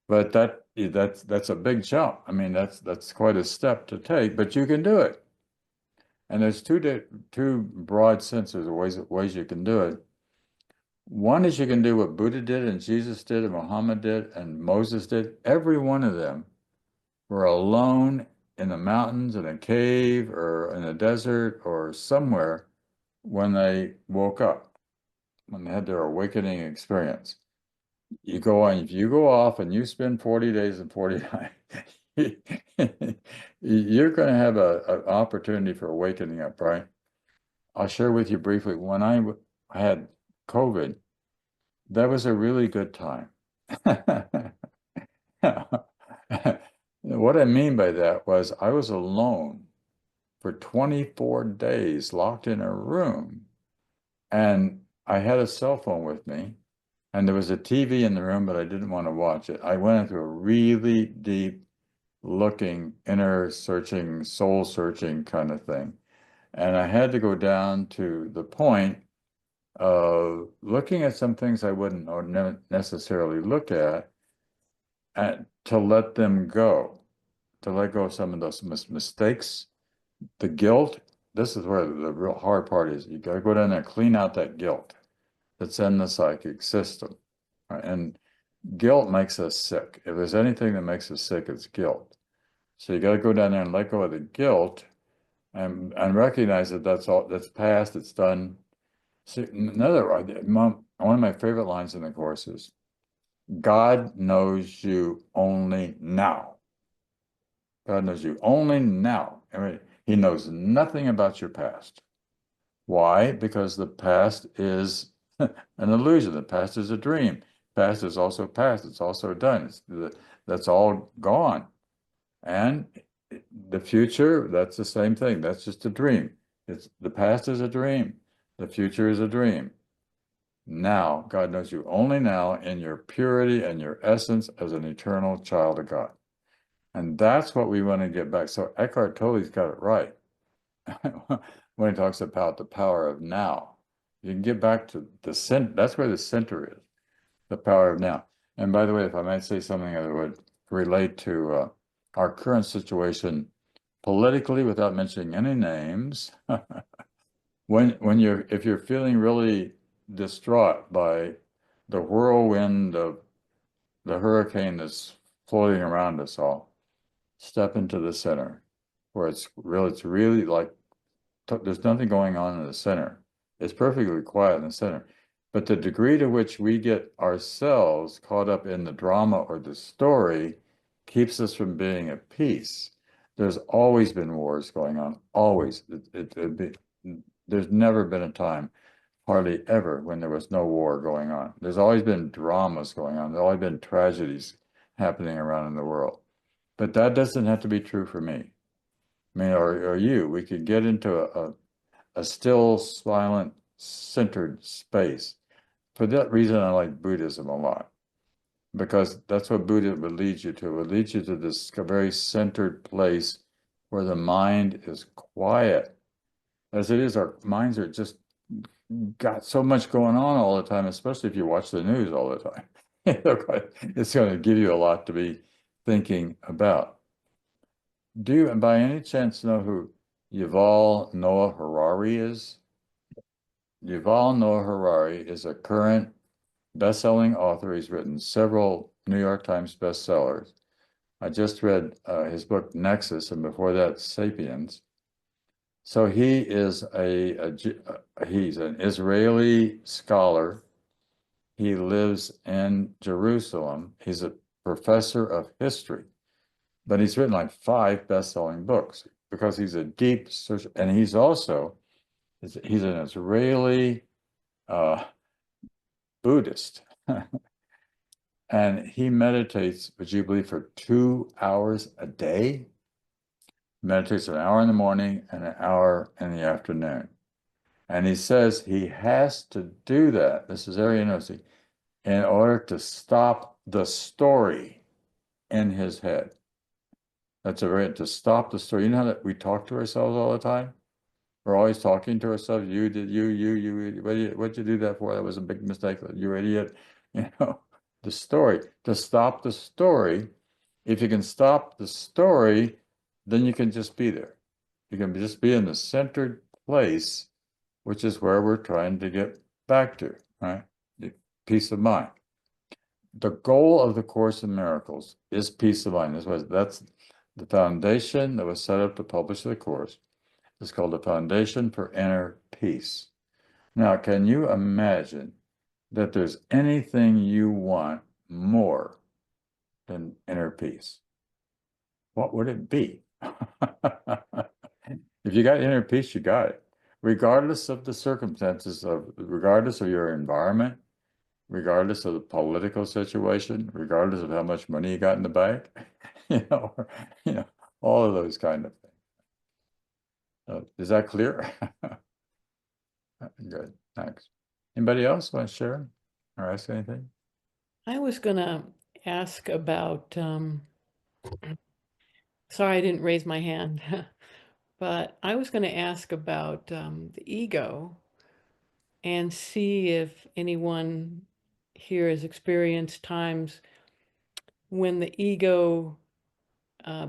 But that's a big jump. I mean, that's quite a step to take, but you can do it. And there's two broad senses of ways you can do it. One is you can do what Buddha did and Jesus did and Muhammad did and Moses did. Every one of them were alone in the mountains, in a cave, or in a desert, or somewhere when they woke up, when they had their awakening experience. If you go off and you spend 40 days and 40 nights, you're going to have an opportunity for awakening up, right? I'll share with you briefly. When I had COVID, that was a really good time. What I mean by that was I was alone for 24 days, locked in a room, and I had a cell phone with me, and there was a TV in the room, but I didn't want to watch it. I went into a really deep looking, inner searching, soul searching kind of thing. And I had to go down to the point of looking at some things I wouldn't necessarily look at, and to let them go, to let go of some of those mistakes, the guilt. This is where the real hard part is. You got to go down there and clean out that guilt that's in the psychic system. Right? And guilt makes us sick. If there's anything that makes us sick, it's guilt. So you got to go down there and let go of the guilt and recognize that that's past, it's done. See, one of my favorite lines in the Course is, God knows you only now. God knows you only now. I mean, he knows nothing about your past. Why? Because the past is an illusion. The past is a dream. Past is also past. It's also done. That's all gone. And the future, that's the same thing. That's just a dream. The past is a dream. The future is a dream. Now, God knows you only now in your purity and your essence as an eternal child of God. And that's what we want to get back. So Eckhart Tolle's got it right when he talks about the power of now. You can get back to the center. That's where the center is, the power of now. And by the way, if I might say something that would relate to our current situation politically, without mentioning any names, if you're feeling really distraught by the whirlwind of the hurricane that's floating around us all, step into the center where it's really like there's nothing going on in the center. It's perfectly quiet in the center. But the degree to which we get ourselves caught up in the drama or the story keeps us from being at peace. There's always been wars going on, always. There's never been a time, hardly ever, when there was no war going on. There's always been dramas going on. There's always been tragedies happening around in the world. But that doesn't have to be true for me. I mean, or you. We could get into a still, silent, centered space. For that reason, I like Buddhism a lot, because that's what Buddha would lead you to. It would lead you to this very centered place where the mind is quiet. As it is, our minds are just got so much going on all the time, especially if you watch the news all the time. It's going to give you a lot to be thinking about. Do you, by any chance, know who Yuval Noah Harari is? Yuval Noah Harari is a current best-selling author. He's written several New York Times bestsellers. I just read his book Nexus, and before that, Sapiens. So he is he's an Israeli scholar. He lives in Jerusalem. He's a professor of history, but he's written like 5 best-selling books because he's a deep searcher, and he's also he's an Israeli Buddhist, and he meditates, would you believe, for 2 hours a day? Meditates an hour in the morning and an hour in the afternoon. And he says he has to do that. This is very interesting, in order to stop the story in his head. That's to stop the story. You know how that we talk to ourselves all the time? We're always talking to ourselves. You did, what'd you do that for? That was a big mistake. You idiot. You know, the story. To stop the story, if you can stop the story, then you can just be there. You can just be in the centered place, which is where we're trying to get back to, right? The peace of mind. The goal of the Course in Miracles is peace of mind. That's the foundation that was set up to publish the Course. It's called the Foundation for Inner Peace. Now, can you imagine that there's anything you want more than inner peace? What would it be? If you got inner peace, you got it. Regardless of the circumstances, regardless of your environment, regardless of the political situation, regardless of how much money you got in the bank, all of those kind of things. Is that clear? Good, thanks. Anybody else want to share or ask anything? I was going to ask about, sorry, I didn't raise my hand, but I was going to ask about the ego and see if anyone here has experienced times when the ego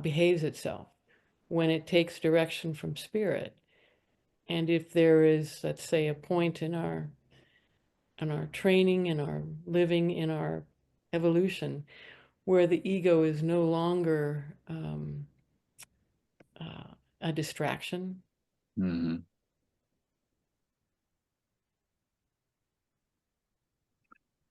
behaves itself, when it takes direction from spirit. And if there is, let's say, a point in our training, in our living, in our evolution, where the ego is no longer a distraction. Mm-hmm.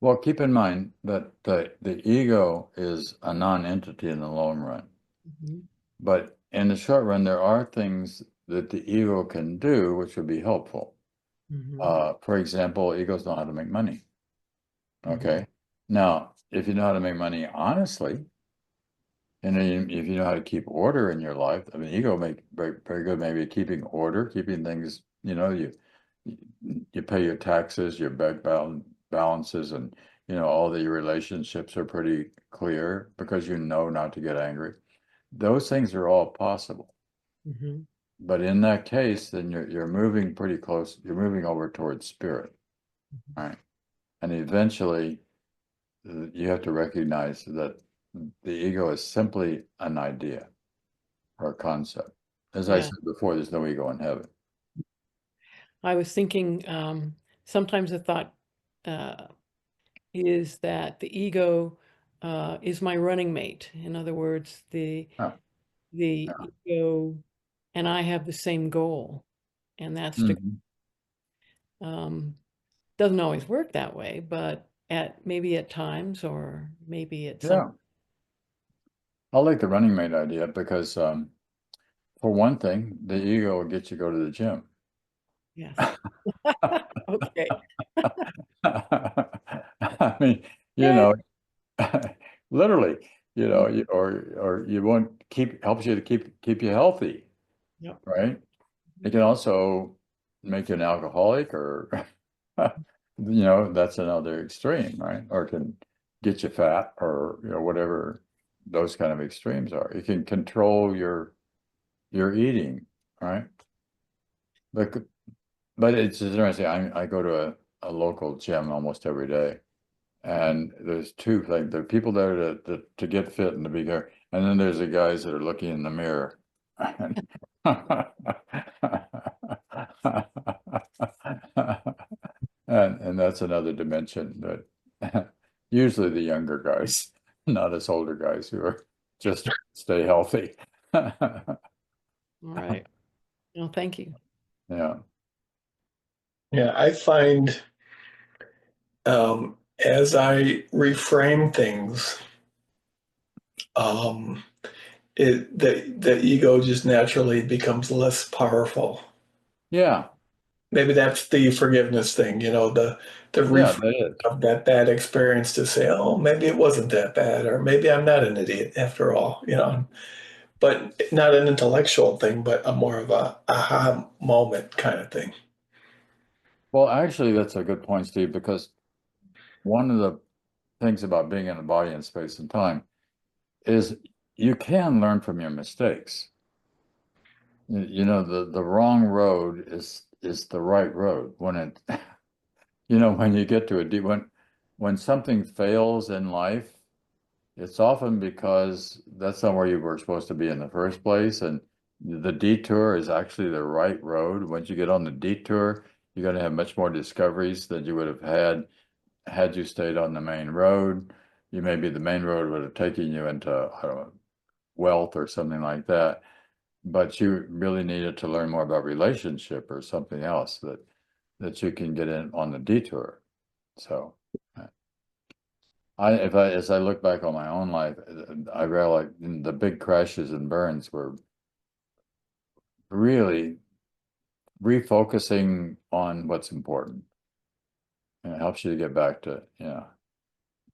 Well, keep in mind that the ego is a non-entity in the long run. Mm-hmm. But in the short run, there are things that the ego can do which would be helpful. Mm-hmm. For example, egos know how to make money. Okay. Mm-hmm. Now, if you know how to make money honestly, and if you know how to keep order in your life, I mean, ego make very, very good, maybe keeping order, keeping things, you you pay your taxes, your bank balances, and all the relationships are pretty clear because you know not to get angry. Those things are all possible. Mhm. But in that case, then you're moving pretty close. You're moving over towards spirit, right? And eventually, you have to recognize that the ego is simply an idea or a concept. As I Yeah. said before, there's no ego in heaven. I was thinking, sometimes the thought is that the ego is my running mate. In other words, the Huh. ego and I have the same goal, and that's to Mhm. doesn't always work that way, but maybe at times, or maybe at some. Yeah, I like the running mate idea because, for one thing, the ego will get you to go to the gym. Yes. Okay. I mean, Yeah. literally, or you won't helps you to keep you healthy, Yep. right? It can also make you an alcoholic, or that's another extreme, right? Or it can get you fat, or whatever those kind of extremes are. You can control your eating, right? But it's interesting. I go to a local gym almost every day, and there's two things. There are people there to get fit and to be there, and then there's the guys that are looking in the mirror. And that's another dimension that usually the younger guys, not us older guys who are just trying to stay healthy. All right. Well, thank you. Yeah. Yeah, I find as I reframe things, um, the ego just naturally becomes less powerful. Yeah. Maybe that's the forgiveness thing, the Yeah, reframe that is. of that bad experience to say, oh, maybe it wasn't that bad, or maybe I'm not an idiot after all, but not an intellectual thing, but a more of a aha moment kind of thing. Well, actually, that's a good point, Steve, because one of the things about being in a body in space and time is you can learn from your mistakes. The wrong road is the right road when it when you get to when something fails in life, it's often because that's not where you were supposed to be in the first place, and the detour is actually the right road. Once you get on the detour, you're going to have much more discoveries than you would have had you stayed on the main road. Maybe the main road would have taken you into, I don't know, wealth or something like that. But you really needed to learn more about relationship or something else that you can get in on the detour. So as I look back on my own life, I realize the big crashes and burns were really refocusing on what's important. And it helps you to get back to,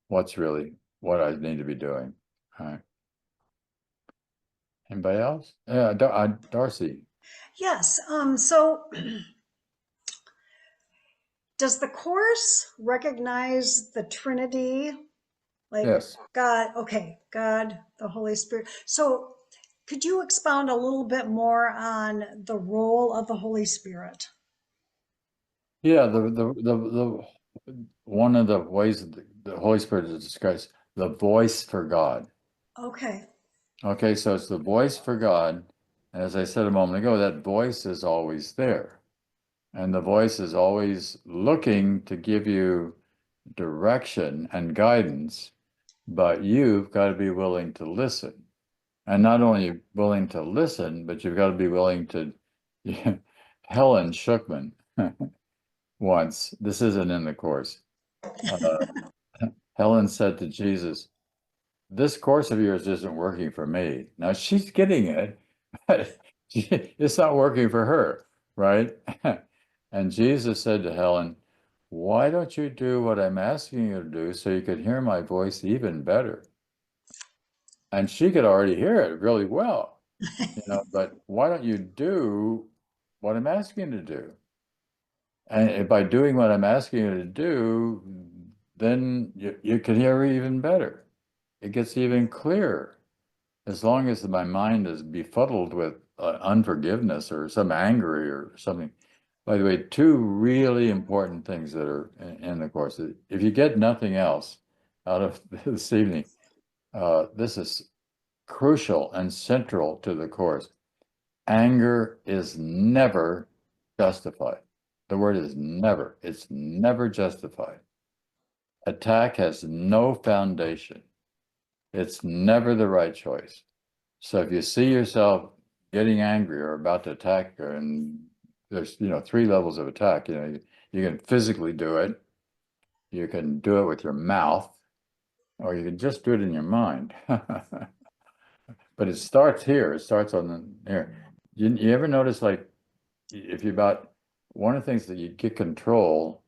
what's really what I need to be doing. All right. Anybody else? Yeah, Darcy. Yes. So does the Course recognize the Trinity? Like Yes. God, okay, God, the Holy Spirit. So could you expound a little bit more on the role of the Holy Spirit? Yeah, the one of the ways that the Holy Spirit is described, the voice for God. Okay. Okay, so it's the voice for God. And as I said a moment ago, that voice is always there. And the voice is always looking to give you direction and guidance, but you've got to be willing to listen. And not only willing to listen, but you've got to be willing to. Helen Schuckman once, this isn't in the Course. Helen said to Jesus, "This course of yours isn't working for me." Now she's getting it, but it's not working for her, right? And Jesus said to Helen, "Why don't you do what I'm asking you to do so you could hear my voice even better?" And she could already hear it really well, but why don't you do what I'm asking you to do? And by doing what I'm asking you to do, then you can hear even better. It gets even clearer. As long as my mind is befuddled with unforgiveness or some angry or something. By the way, two really important things that are in the course. If you get nothing else out of this evening, this is crucial and central to the course. Anger is never justified. The word is never. It's never justified. Attack has no foundation. It's never the right choice. So if you see yourself getting angry or about to attack, and there's, three levels of attack, you can physically do it, you can do it with your mouth, or you can just do it in your mind. But it starts here. It starts on the here. You ever notice, like, if you about one of the things that you get control,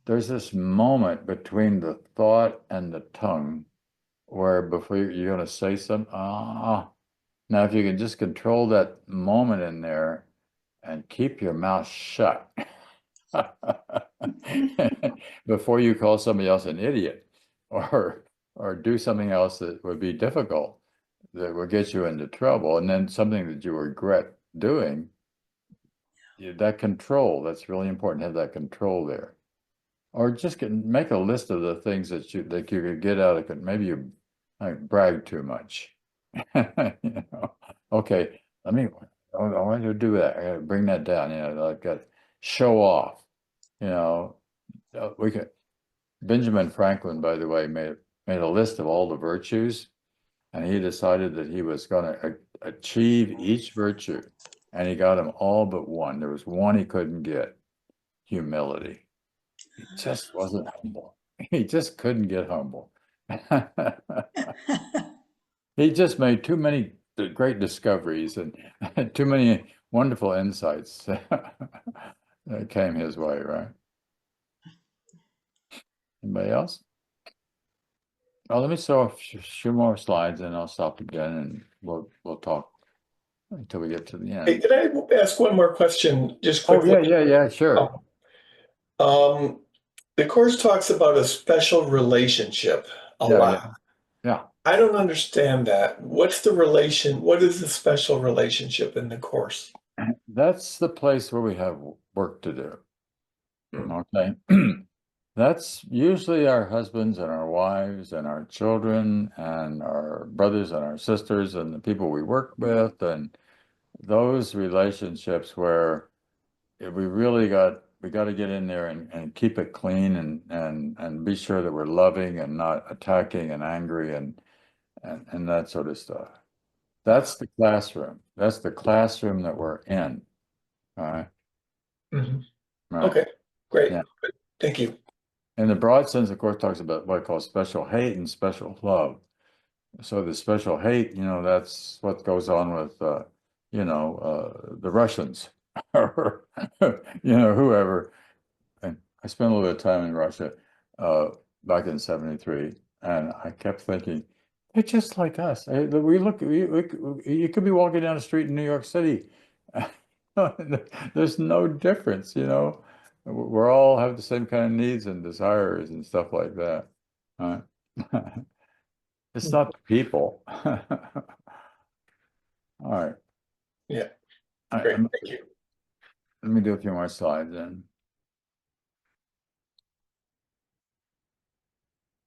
there's this moment between the thought and the tongue where before you're going to say something, now if you can just control that moment in there and keep your mouth shut before you call somebody else an idiot or do something else that would be difficult, that will get you into trouble, and then something that you regret doing, that control, that's really important to have that control there. Or just make a list of the things that you could get out of it. Maybe you brag too much. Okay, I want to do that. I got to bring that down. Like that, show off. We could. Benjamin Franklin, by the way, made a list of all the virtues, and he decided that he was going to achieve each virtue, and he got them all but one. There was one he couldn't get: humility. He just wasn't humble. He just couldn't get humble. He just made too many great discoveries and too many wonderful insights that came his way, right? Anybody else? Oh, let me show a few more slides and I'll stop again and we'll talk until we get to the end. Hey, can I ask one more question just quickly? Oh, yeah, sure. The course talks about a special relationship a lot. Yeah. I don't understand that. What is the special relationship in the course? That's the place where we have work to do. Okay. That's usually our husbands and our wives and our children and our brothers and our sisters and the people we work with, and those relationships where we got to get in there and keep it clean and be sure that we're loving and not attacking and angry and that sort of stuff. That's the classroom. That's the classroom that we're in. All right. Mm-hmm. Right. Okay, great. Yeah. Thank you. In the broad sense, of course, talks about what I call special hate and special love. So the special hate, that's what goes on with, the Russians or, whoever. And I spent a little bit of time in Russia back in '73, and I kept thinking, they're just like us. You could be walking down the street in New York City. There's no difference, We're all have the same kind of needs and desires and stuff like that. It's not the people. All right. Yeah. All Great. right. Thank you. Let me do a few more slides then.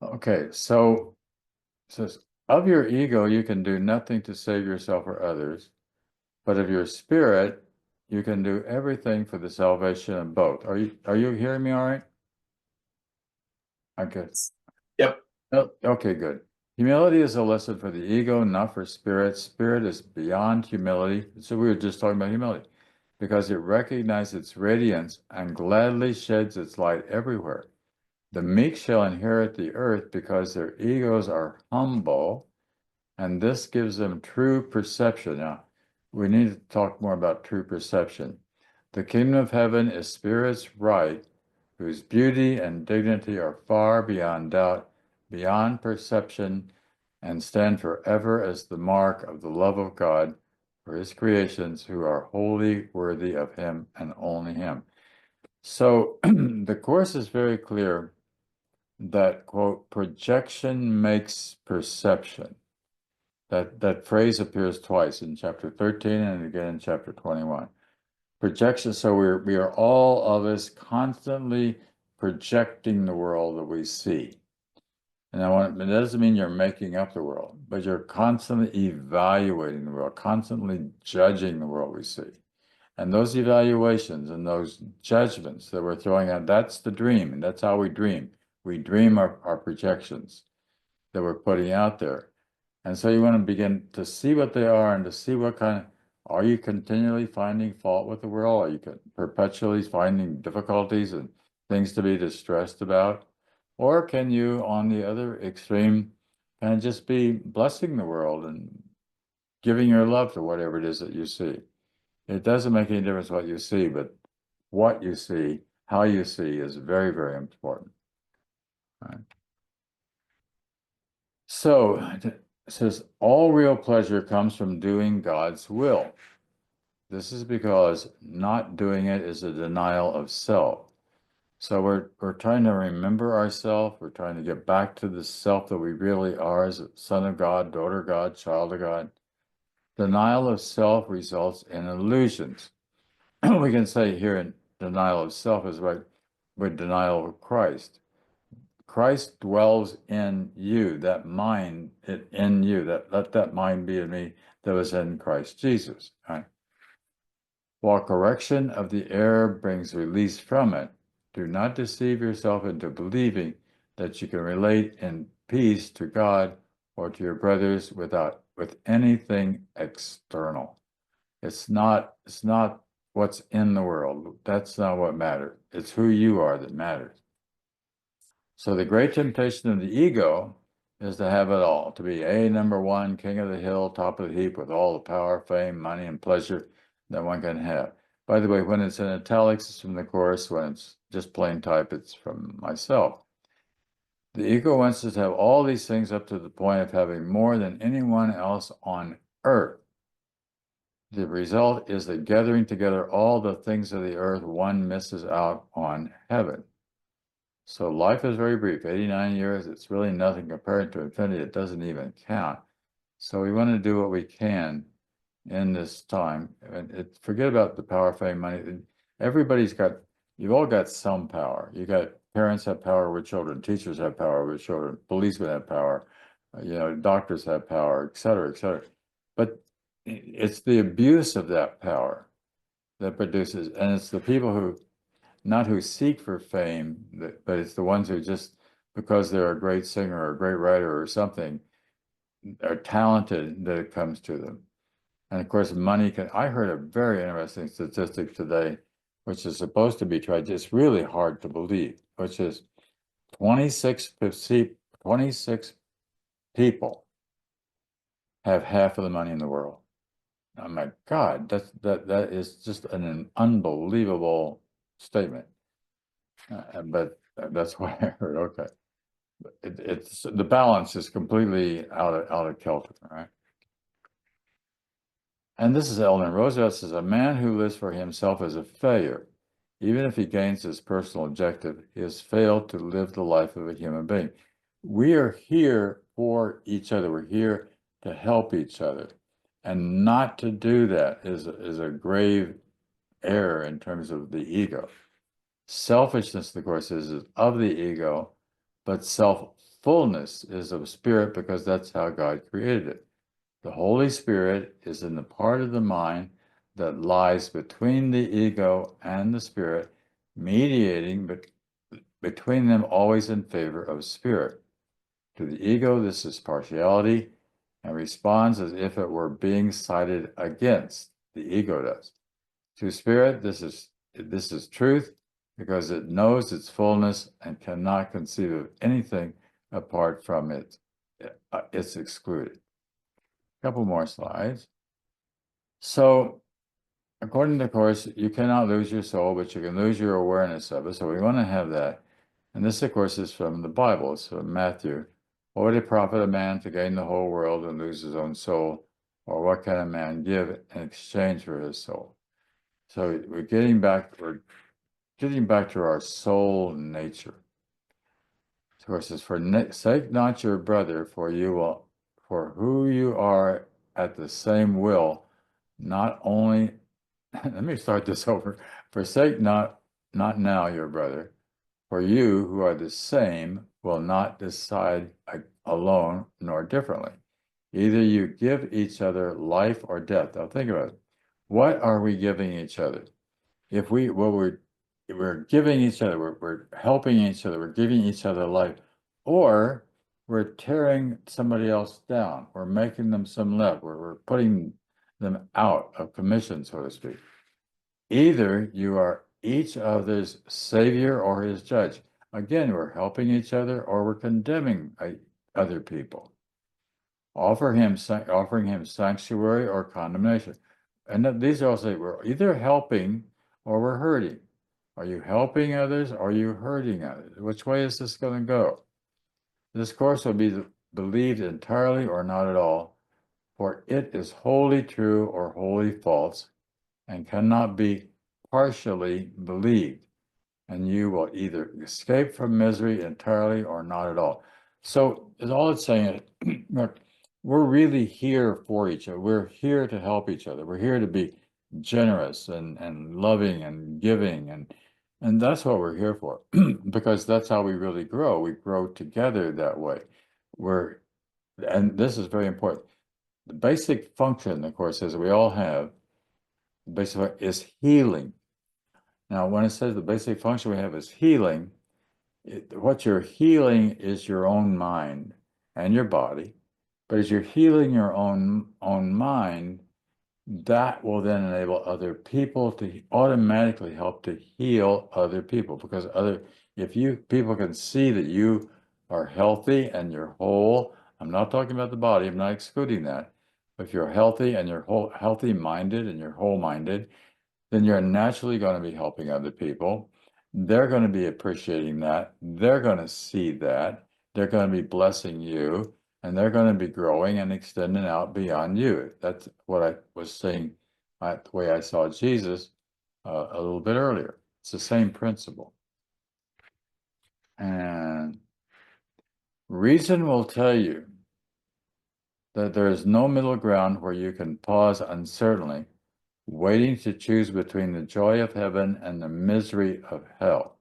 Okay, so it says, of your ego, you can do nothing to save yourself or others, but of your spirit, you can do everything for the salvation of both. Are you hearing me all right? Okay. Yep. Oh, okay, good. Humility is a lesson for the ego, not for spirit. Spirit is beyond humility. So we were just talking about humility because it recognizes its radiance and gladly sheds its light everywhere. The meek shall inherit the earth because their egos are humble, and this gives them true perception. Now, we need to talk more about true perception. The kingdom of heaven is spirit's right, whose beauty and dignity are far beyond doubt, beyond perception, and stand forever as the mark of the love of God for his creations who are wholly worthy of him and only him. So the Course is very clear that, quote, projection makes perception. That phrase appears twice in chapter 13 and again in chapter 21. Projection, so we are all of us constantly projecting the world that we see. And it doesn't mean you're making up the world, but you're constantly evaluating the world, constantly judging the world we see. And those evaluations and those judgments that we're throwing out, that's the dream, and that's how we dream. We dream our projections that we're putting out there. And so you want to begin to see what they are and to see what kind of, are you continually finding fault with the world? Are you perpetually finding difficulties and things to be distressed about? Or can you, on the other extreme, kind of just be blessing the world and giving your love to whatever it is that you see? It doesn't make any difference what you see, but what you see, how you see is very, very important. Right? So it says, all real pleasure comes from doing God's will. This is because not doing it is a denial of self. So we're trying to remember ourselves. We're trying to get back to the self that we really are as a son of God, daughter of God, child of God. Denial of self results in illusions. We can say here in denial of self is right with denial of Christ. Christ dwells in you, that mind in you, let that mind be in me that was in Christ Jesus. Right? While correction of the error brings release from it, do not deceive yourself into believing that you can relate in peace to God or to your brothers with anything external. It's not what's in the world. That's not what matters. It's who you are that matters. So the great temptation of the ego is to have it all, to be number one, king of the hill, top of the heap, with all the power, fame, money, and pleasure that one can have. By the way, when it's in italics, it's from the Course. When it's just plain type, it's from myself. The ego wants us to have all these things up to the point of having more than anyone else on earth. The result is that gathering together all the things of the earth, one misses out on heaven. So life is very brief, 89 years. It's really nothing compared to infinity. It doesn't even count. So we want to do what we can in this time. And forget about the power, fame, money. You've all got some power. You got parents have power with children, teachers have power with children, policemen have power, doctors have power, et cetera, et cetera. But it's the abuse of that power that produces, and it's the people who seek for fame, but it's the ones who just, because they're a great singer or a great writer or something, are talented, that it comes to them. And of course, money I heard a very interesting statistic today, which is supposed to be tried. It's really hard to believe, which is 26 people have half of the money in the world. Oh my God, that is just an unbelievable statement. But that's what I heard. Okay, it's the balance is completely out of kilter, right? And this is Eleanor Roosevelt says, a man who lives for himself is a failure. Even if he gains his personal objective, he has failed to live the life of a human being. We are here for each other. We're here to help each other. And not to do that is a grave error in terms of the ego. Selfishness, of course, is of the ego, but self-fullness is of spirit because that's how God created it. The Holy Spirit is in the part of the mind that lies between the ego and the spirit, mediating between them always in favor of spirit. To the ego, this is partiality and responds as if it were being sided against. The ego does. To spirit, this is truth because it knows its fullness and cannot conceive of anything apart from it. It's excluded. A couple more slides. So, according to the Course, you cannot lose your soul, but you can lose your awareness of it. So we want to have that. And this, of course, is from the Bible. It's from Matthew. What would it profit a man to gain the whole world and lose his own soul? Or what can a man give in exchange for his soul? So we're getting back, we're getting back to our soul nature. So it says, forsake not your brother, for who you are at the same will, not only, let me start this over. Forsake not now your brother, for you who are the same will not decide alone nor differently. Either you give each other life or death. Now think about it. What are we giving each other? If we're giving each other, we're helping each other, we're giving each other life, or we're tearing somebody else down, we're making them some left, we're putting them out of commission, so to speak. Either you are each other's savior or his judge. Again, we're helping each other or we're condemning other people. Offering him sanctuary or condemnation. And these are all say we're either helping or we're hurting. Are you helping others or are you hurting others? Which way is this going to go? This course will be believed entirely or not at all, for it is wholly true or wholly false, and cannot be partially believed. And you will either escape from misery entirely or not at all. So all it's saying is, look, we're really here for each other. We're here to help each other. We're here to be generous and loving and giving, and that's what we're here for, because that's how we really grow. We grow together that way. And this is very important. The basic function, of course, as we all have, basically is healing. Now, when it says the basic function we have is healing, what you're healing is your own mind and your body. But as you're healing your own mind, that will then enable other people to automatically help to heal other people. Because if people can see that you are healthy and you're whole, I'm not talking about the body, I'm not excluding that. But if you're healthy and you're healthy minded and you're whole minded, then you're naturally going to be helping other people. They're going to be appreciating that. They're going to see that. They're going to be blessing you, and they're going to be growing and extending out beyond you. That's what I was saying, the way I saw Jesus a little bit earlier. It's the same principle. And reason will tell you that there is no middle ground where you can pause uncertainly, waiting to choose between the joy of heaven and the misery of hell.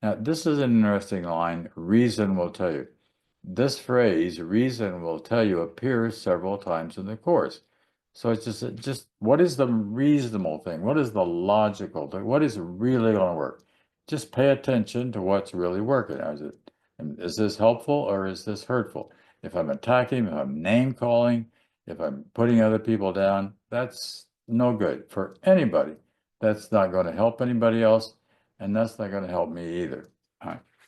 Now, this is an interesting line, reason will tell you. This phrase, reason will tell you, appears several times in the course. So it's just what is the reasonable thing? What is the logical thing? What is really going to work? Just pay attention to what's really working. Is this helpful or is this hurtful? If I'm attacking, if I'm name calling, if I'm putting other people down, that's no good for anybody. That's not going to help anybody else, and that's not going to help me either,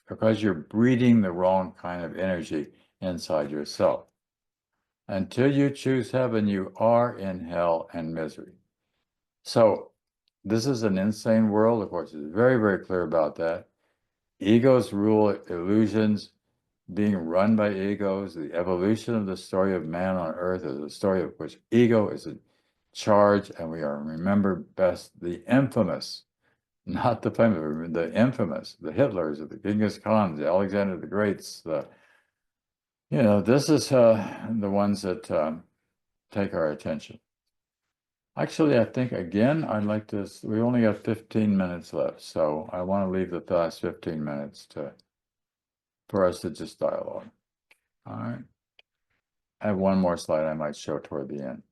because you're breeding the wrong kind of energy inside yourself. Until you choose heaven, you are in hell and misery. So this is an insane world, of course. It's very, very clear about that. Egos rule illusions, being run by egos. The evolution of the story of man on earth is a story of which ego is in charge, and we are remembered best the infamous, not the famous, the infamous, the Hitlers, the Genghis Khans, the Alexander the Greats. This is the ones that take our attention. Actually, I think, again, I'd like to, we only got 15 minutes left, so I want to leave the last 15 minutes for us to just dialogue. All right. I have one more slide I might show toward the end.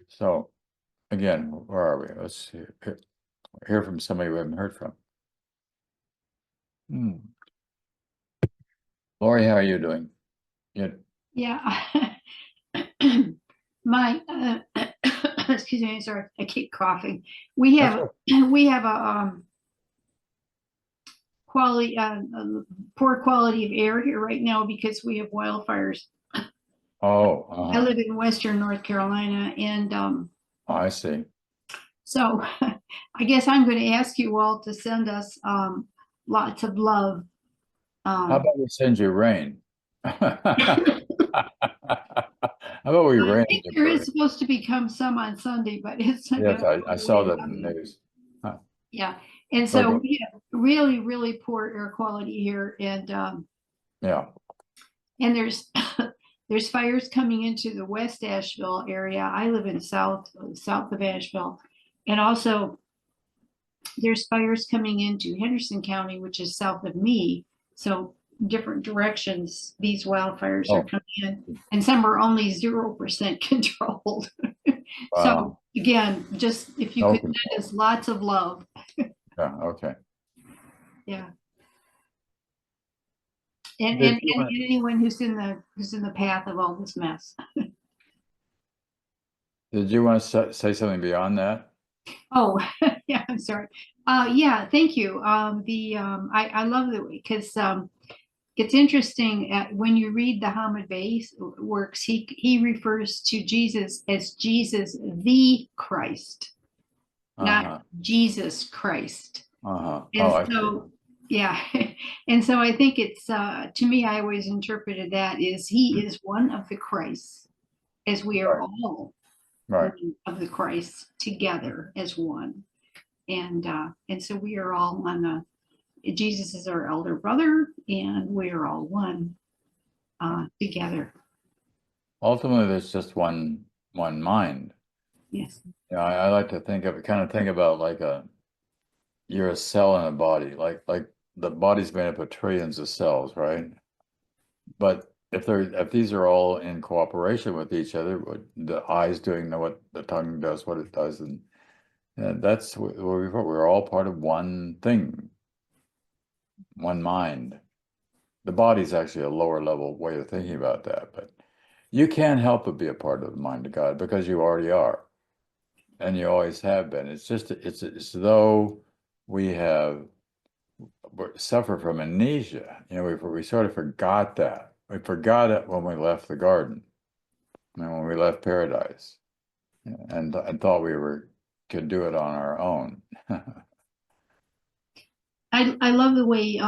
So, again, where are we? Let's hear from somebody we haven't heard from. Lori, how are you doing? Good. Yeah. My, excuse me, sorry, I keep coughing. We have a quality, poor quality of air here right now because we have wildfires. Oh, I live in Western North Carolina, and I see. so I guess I'm going to ask you all to send us lots of love. How about we send you rain? How about we rain? I think there is supposed to become some on Sunday, but it's not Yes, gonna I saw that in the news. Yeah, And so Okay. we have really, really poor air quality here, Yeah. and there's there's fires coming into the West Asheville area. I live in south of Asheville, and also there's fires coming into Henderson County, which is south of me. So different directions, these wildfires are Oh, coming in, and some are only 0% controlled. So wow. again, just if you No could control. send us lots of love. Yeah. Okay. Yeah. And, Did and, you and want- anyone who's in the path of all this mess. Did you want to say something beyond that? Oh, yeah, I'm sorry. Yeah, thank you. I love the because it's interesting when you read the Hamid Bey works, he refers to Jesus as Jesus the Christ, not Uh-huh. Jesus Christ. Uh-huh. And Oh, I see. so, yeah, and so I think it's to me, I always interpreted that is he is one of the Christs, as we are Right. all Right. one of the Christs together as one. And so we are all one. Jesus is our elder brother, and we are all one together. Ultimately, there's just one mind. Yes. You know, I like to think about like you're a cell in a body, like the body's made up of trillions of cells, right? But if these are all in cooperation with each other, what the eye's doing what the tongue does, what it does, and that's what we're all part of one thing, one mind. The body's actually a lower level way of thinking about that, but you can't help but be a part of the mind of God because you already are, and you always have been. It's just it's as though we suffer from amnesia. You know, we sort of forgot that. We forgot it when we left the garden, and when we left paradise, and thought could do it on our own. I love the way,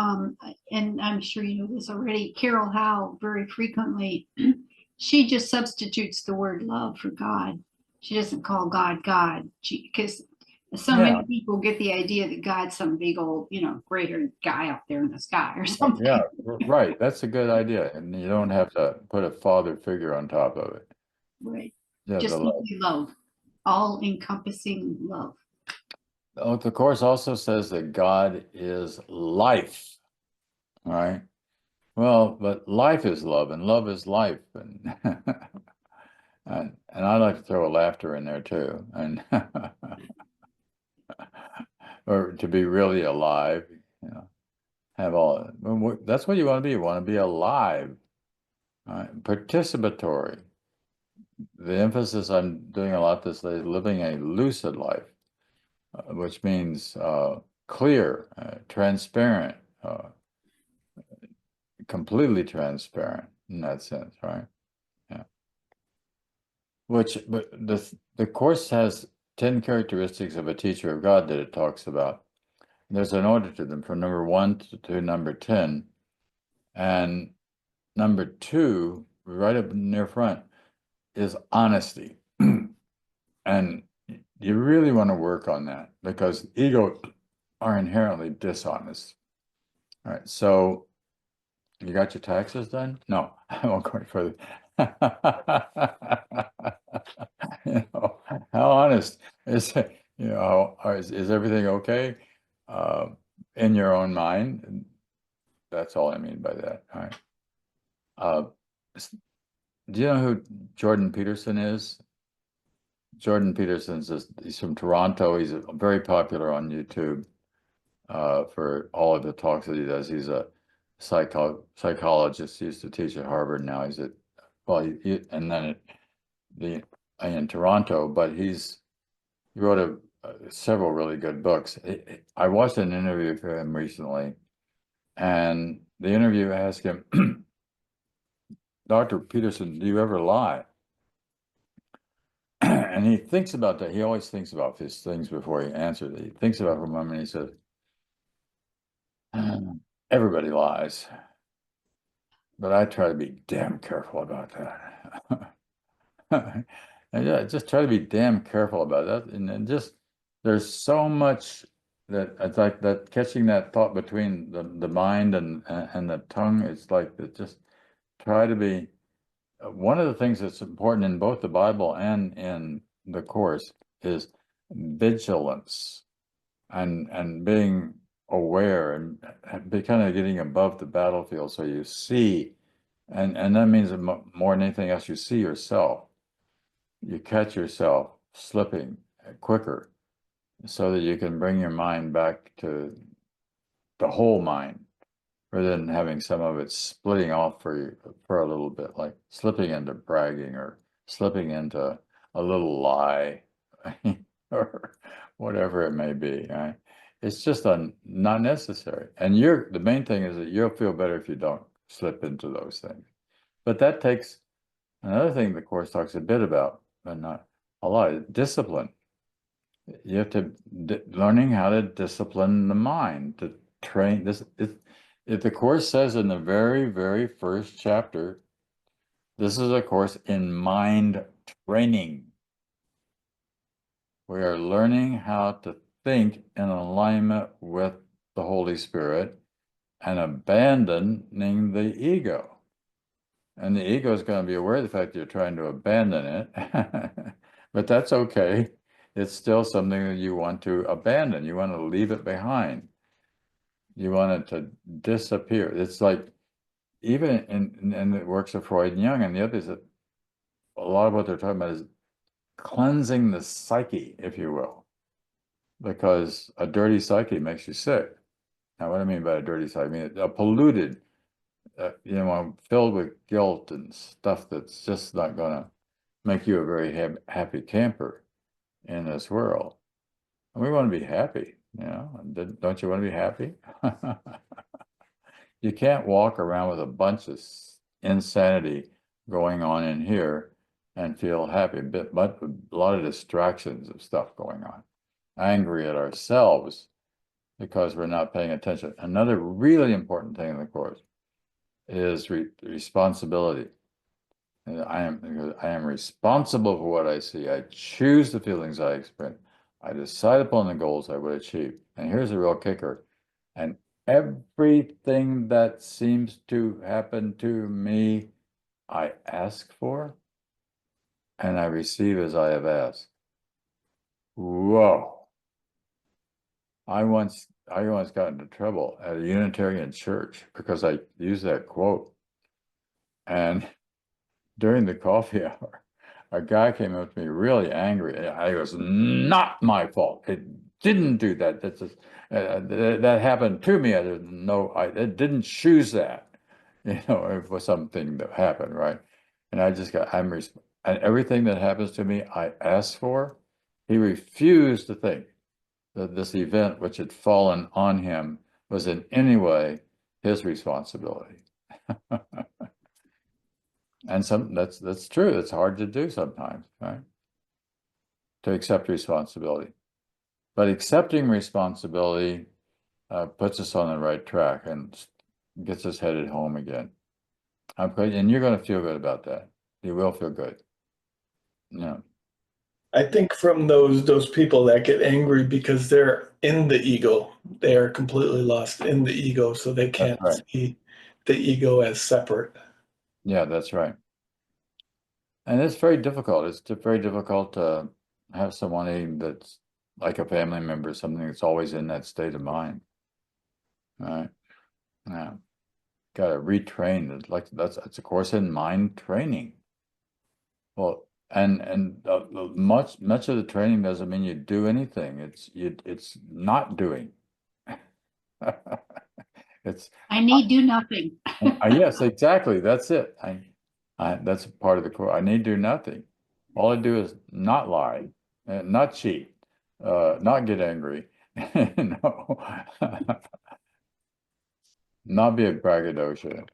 and I'm sure you know this already, Carol Howe very frequently, she just substitutes the word love for God. She doesn't call God God. Because so Yeah, many people get the idea that God's some big old, gray-haired guy up there in the sky or something. yeah, right. That's a good idea, and you don't have to put a father figure on top of it. Right. Yeah, Just the love. simply love, all encompassing love. Oh, the Course also says that God is life, right? Well, but life is love, and love is life, and and I like to throw a laughter in there too, and or to be really alive, you know, have all. That's what you want to be. You want to be alive, right? Participatory. The emphasis I'm doing a lot this day is living a lucid life, which means clear, transparent, completely transparent in that sense, right? Yeah. But the Course has 10 characteristics of a teacher of God that it talks about. There's an order to them from number 1 to number 10. And number 2, right up near front, is honesty. And you really want to work on that because ego are inherently dishonest. All right, so you got your taxes done? No, I won't go any further. You know, how honest is it? You know, is everything okay in your own mind? That's all I mean by that. All right. Uh, do you know who Jordan Peterson is? Jordan he's from Toronto. He's very popular on YouTube for all of the talks that he does. He's a psychologist. He used to teach at Harvard. Now he's at and then in Toronto. But he wrote several really good books. I watched an interview with him recently, and the interview asked him, "Dr. Peterson, do you ever lie?" And he thinks about that. He always thinks about his things before he answers it. He thinks about it for a moment and he says, everybody lies, but I try to be damn careful about that. And yeah, just try to be damn careful about that. And then there's so much that it's like that catching that thought between the mind and the tongue. It's like that just try to be one of the things that's important in both the Bible and in the Course is vigilance and being aware and be kind of getting above the battlefield so you see, and that means that more than anything else, you see yourself. You catch yourself slipping quicker so that you can bring your mind back to the whole mind rather than having some of it splitting off for you for a little bit, like slipping into bragging or slipping into a little lie or whatever it may be. Right? It's just not necessary. And the main thing is that you'll feel better if you don't slip into those things. But that takes another thing the Course talks a bit about, but not a lot, discipline. You have to learning how to discipline the mind, to train this. If the Course says in the very, very first chapter, this is a course in mind training. We are learning how to think in alignment with the Holy Spirit and abandoning the ego. And the ego is going to be aware of the fact that you're trying to abandon it, but that's okay. It's still something that you want to abandon. You want to leave it behind. You want it to disappear. It's like, even in the works of Freud and Jung and the others, that a lot of what they're talking about is cleansing the psyche, if you will, because a dirty psyche makes you sick. Now, what do I mean by a dirty psyche? I mean a polluted, filled with guilt and stuff that's just not going to make you a very happy camper in this world. And we want to be happy, don't you want to be happy? You can't walk around with a bunch of insanity going on in here and feel happy, but a lot of distractions of stuff going on. Angry at ourselves because we're not paying attention. Another really important thing in the Course is responsibility. I am responsible for what I see. I choose the feelings I experience. I decide upon the goals I would achieve. And here's the real kicker. And everything that seems to happen to me, I ask for, and I receive as I have asked. Whoa. I once got into trouble at a Unitarian church because I used that quote. And during the coffee hour, a guy came up to me really angry. I was not my fault. It didn't do that. That happened to me. I didn't choose that. It was something that happened, right? And I just and everything that happens to me, I ask for. He refused to think that this event which had fallen on him was in any way his responsibility. And that's true. It's hard to do sometimes, right? To accept responsibility. But accepting responsibility puts us on the right track and gets us headed home again. And you're going to feel good about that. You will feel good. Yeah. I think from those people that get angry because they're in the ego, they are completely lost in the ego, so they can't see the ego as separate. Yeah, that's right. And it's very difficult. It's very difficult to have someone that's like a family member, something that's always in that state of mind. Right? Yeah. Got to retrain. That's a course in mind training. Well, and much of the training doesn't mean you do anything. It's not doing. I need do nothing. Yes, exactly. That's it. That's part of the course. I need do nothing. All I do is not lie, not cheat, not get angry, not be a braggadocio,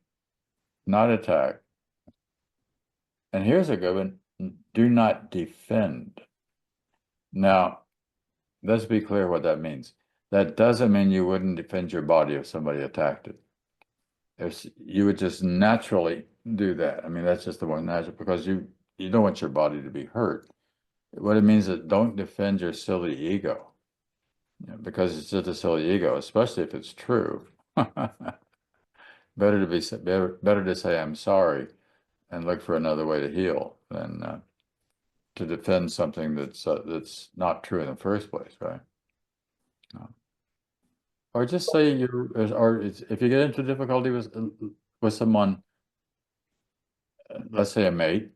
not attack. And here's a good one. Do not defend. Now, let's be clear what that means. That doesn't mean you wouldn't defend your body if somebody attacked it. You would just naturally do that. I mean, that's just the one natural, because you don't want your body to be hurt. What it means is don't defend your silly ego. because it's just a silly ego, especially if it's true. Better to say I'm sorry and look for another way to heal than to defend something that's not true in the first place, right? Or just say if you get into difficulty with someone, let's say a mate,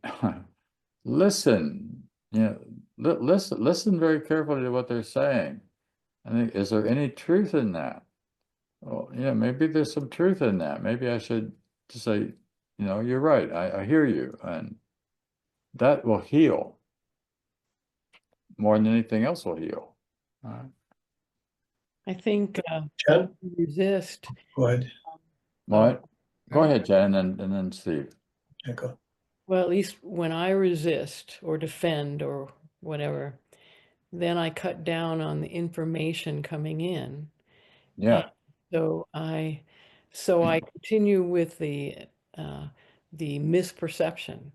listen, listen very carefully to what they're saying. I think, is there any truth in that? Well, maybe there's some truth in that. Maybe I should just say, you're right. I hear you, and that will heal more than anything else will heal. All right. I think Jen? resist. Go ahead. What? Go ahead, Jen, and then Steve. Yeah, go. Well, at least when I resist or defend or whatever, then I cut down on the information coming in. Yeah. And so I continue with the misperception.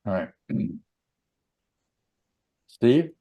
All right. Steve?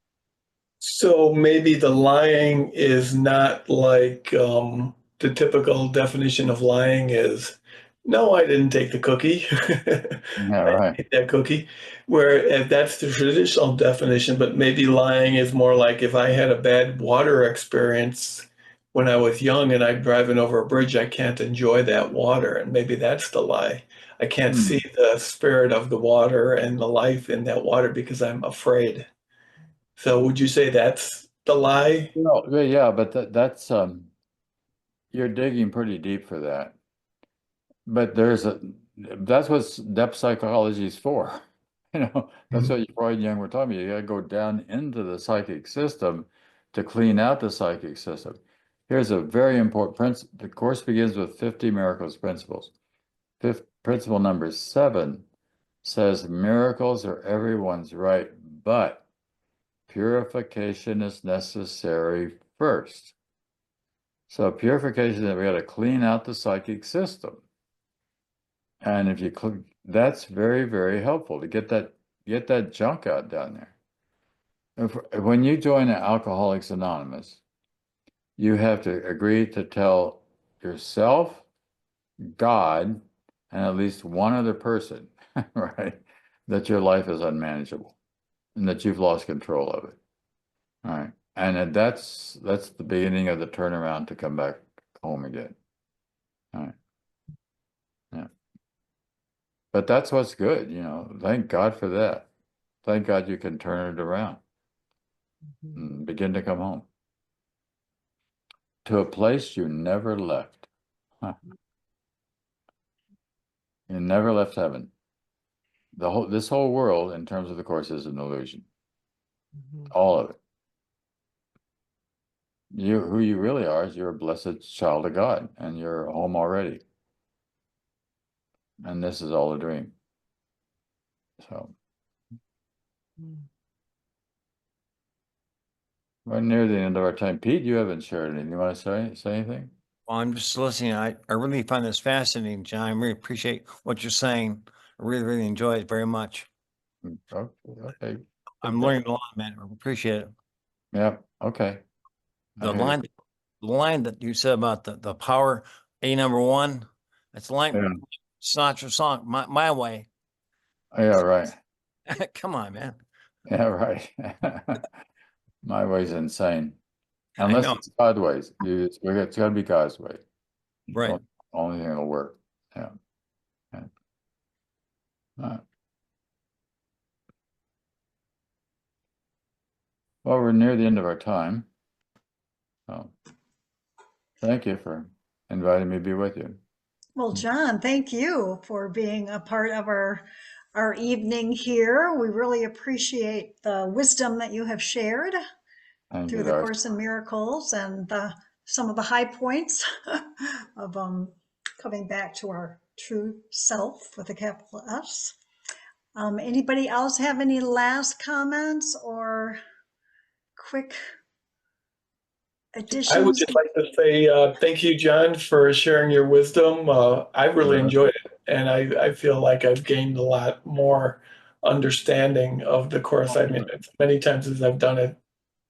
So maybe the lying is not like the typical definition of lying is, no, I didn't take the cookie. Yeah, I right. ate that cookie. Where if that's the traditional definition, but maybe lying is more like if I had a bad water experience when I was young and I'm driving over a bridge, I can't enjoy that water. And maybe that's the lie. I can't see the spirit of the water and the life in that water because I'm afraid. So would you say that's the lie? Yeah, but that's you're digging pretty deep for that. But that's what depth psychology is for. That's what Freud and Jung were talking about. You got to go down into the psychic system to clean out the psychic system. Here's a very important principle. The course begins with 50 miracles principles. Principle number 7 says miracles are everyone's right, but purification is necessary first. So purification, we got to clean out the psychic system. And if you that's very, very helpful to get that junk out down there. When you join Alcoholics Anonymous, you have to agree to tell yourself, God, and at least one other person, right, that your life is unmanageable and that you've lost control of it. All right. And that's the beginning of the turnaround to come back home again. All right. Yeah. But that's what's good, Thank God for that. Thank God you can turn it around and begin to come home to a place you never left. Huh. You never left heaven. This whole world, in terms of the course, is an illusion. All of it. Who you really are is you're a blessed child of God, and you're home already. And this is all a dream. So we're near the end of our time. Pete, you haven't shared anything. You want to say anything? Well, I'm just listening. I really find this fascinating, John. I really appreciate what you're saying. I really, really enjoy it very much. Okay. I'm learning a lot, man. I appreciate it. Yeah. Okay. The line that you said about the power, A number 1, it's like Sinatra song, my way. Yeah, right. Come on, man. Yeah, right. My way's insane. Unless it's God's ways. It's got to be God's way. Right. Only thing that'll work. Yeah. All right. Well, we're near the end of our time. So thank you for inviting me to be with you. Well, John, thank you for being a part of our evening here. We really appreciate the wisdom that you have shared through the Course in Miracles and some of the high points of coming back to our true self with a capital S. Anybody else have any last comments or quick additions? I would just like to say thank you, John, for sharing your wisdom. I really enjoyed it, and I feel like I've gained a lot more understanding of the Course. I mean, many times as I've done it,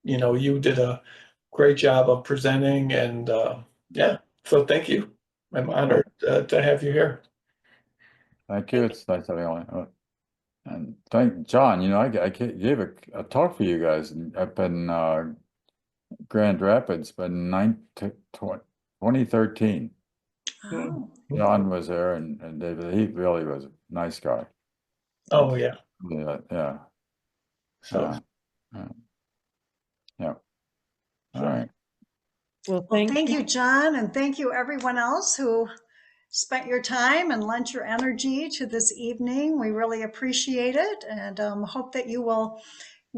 you did a great job of presenting, and yeah, so thank you. I'm honored to have you here. Thank you. It's nice having you. And thank John. I gave a talk for you guys up in Grand Rapids, but in 2013. Oh, John was there, and David. He really was a nice guy. Oh yeah. Yeah. So Yeah. All right. Well, well, thank you, John, and thank you everyone else who spent your time and lent your energy to this evening. We really appreciate it, and hope that you will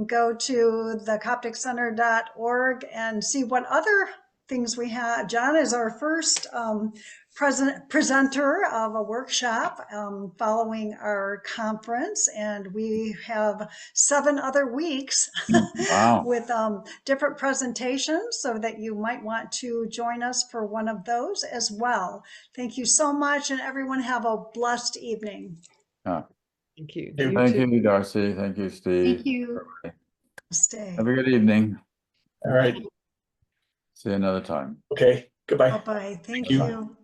go to thecopticcenter.org and see what other things we have. John is our first presenter of a workshop following our conference, and we have 7 other weeks Wow. with different presentations, so that you might want to join us for one of those as well. Thank you so much, and everyone have a blessed evening. Thank you. Thank you, Darcy. Thank you, Steve. Thank you. Stay. Have a good evening. all right. See you another time. Okay. Goodbye. Bye-bye. Thank you. you.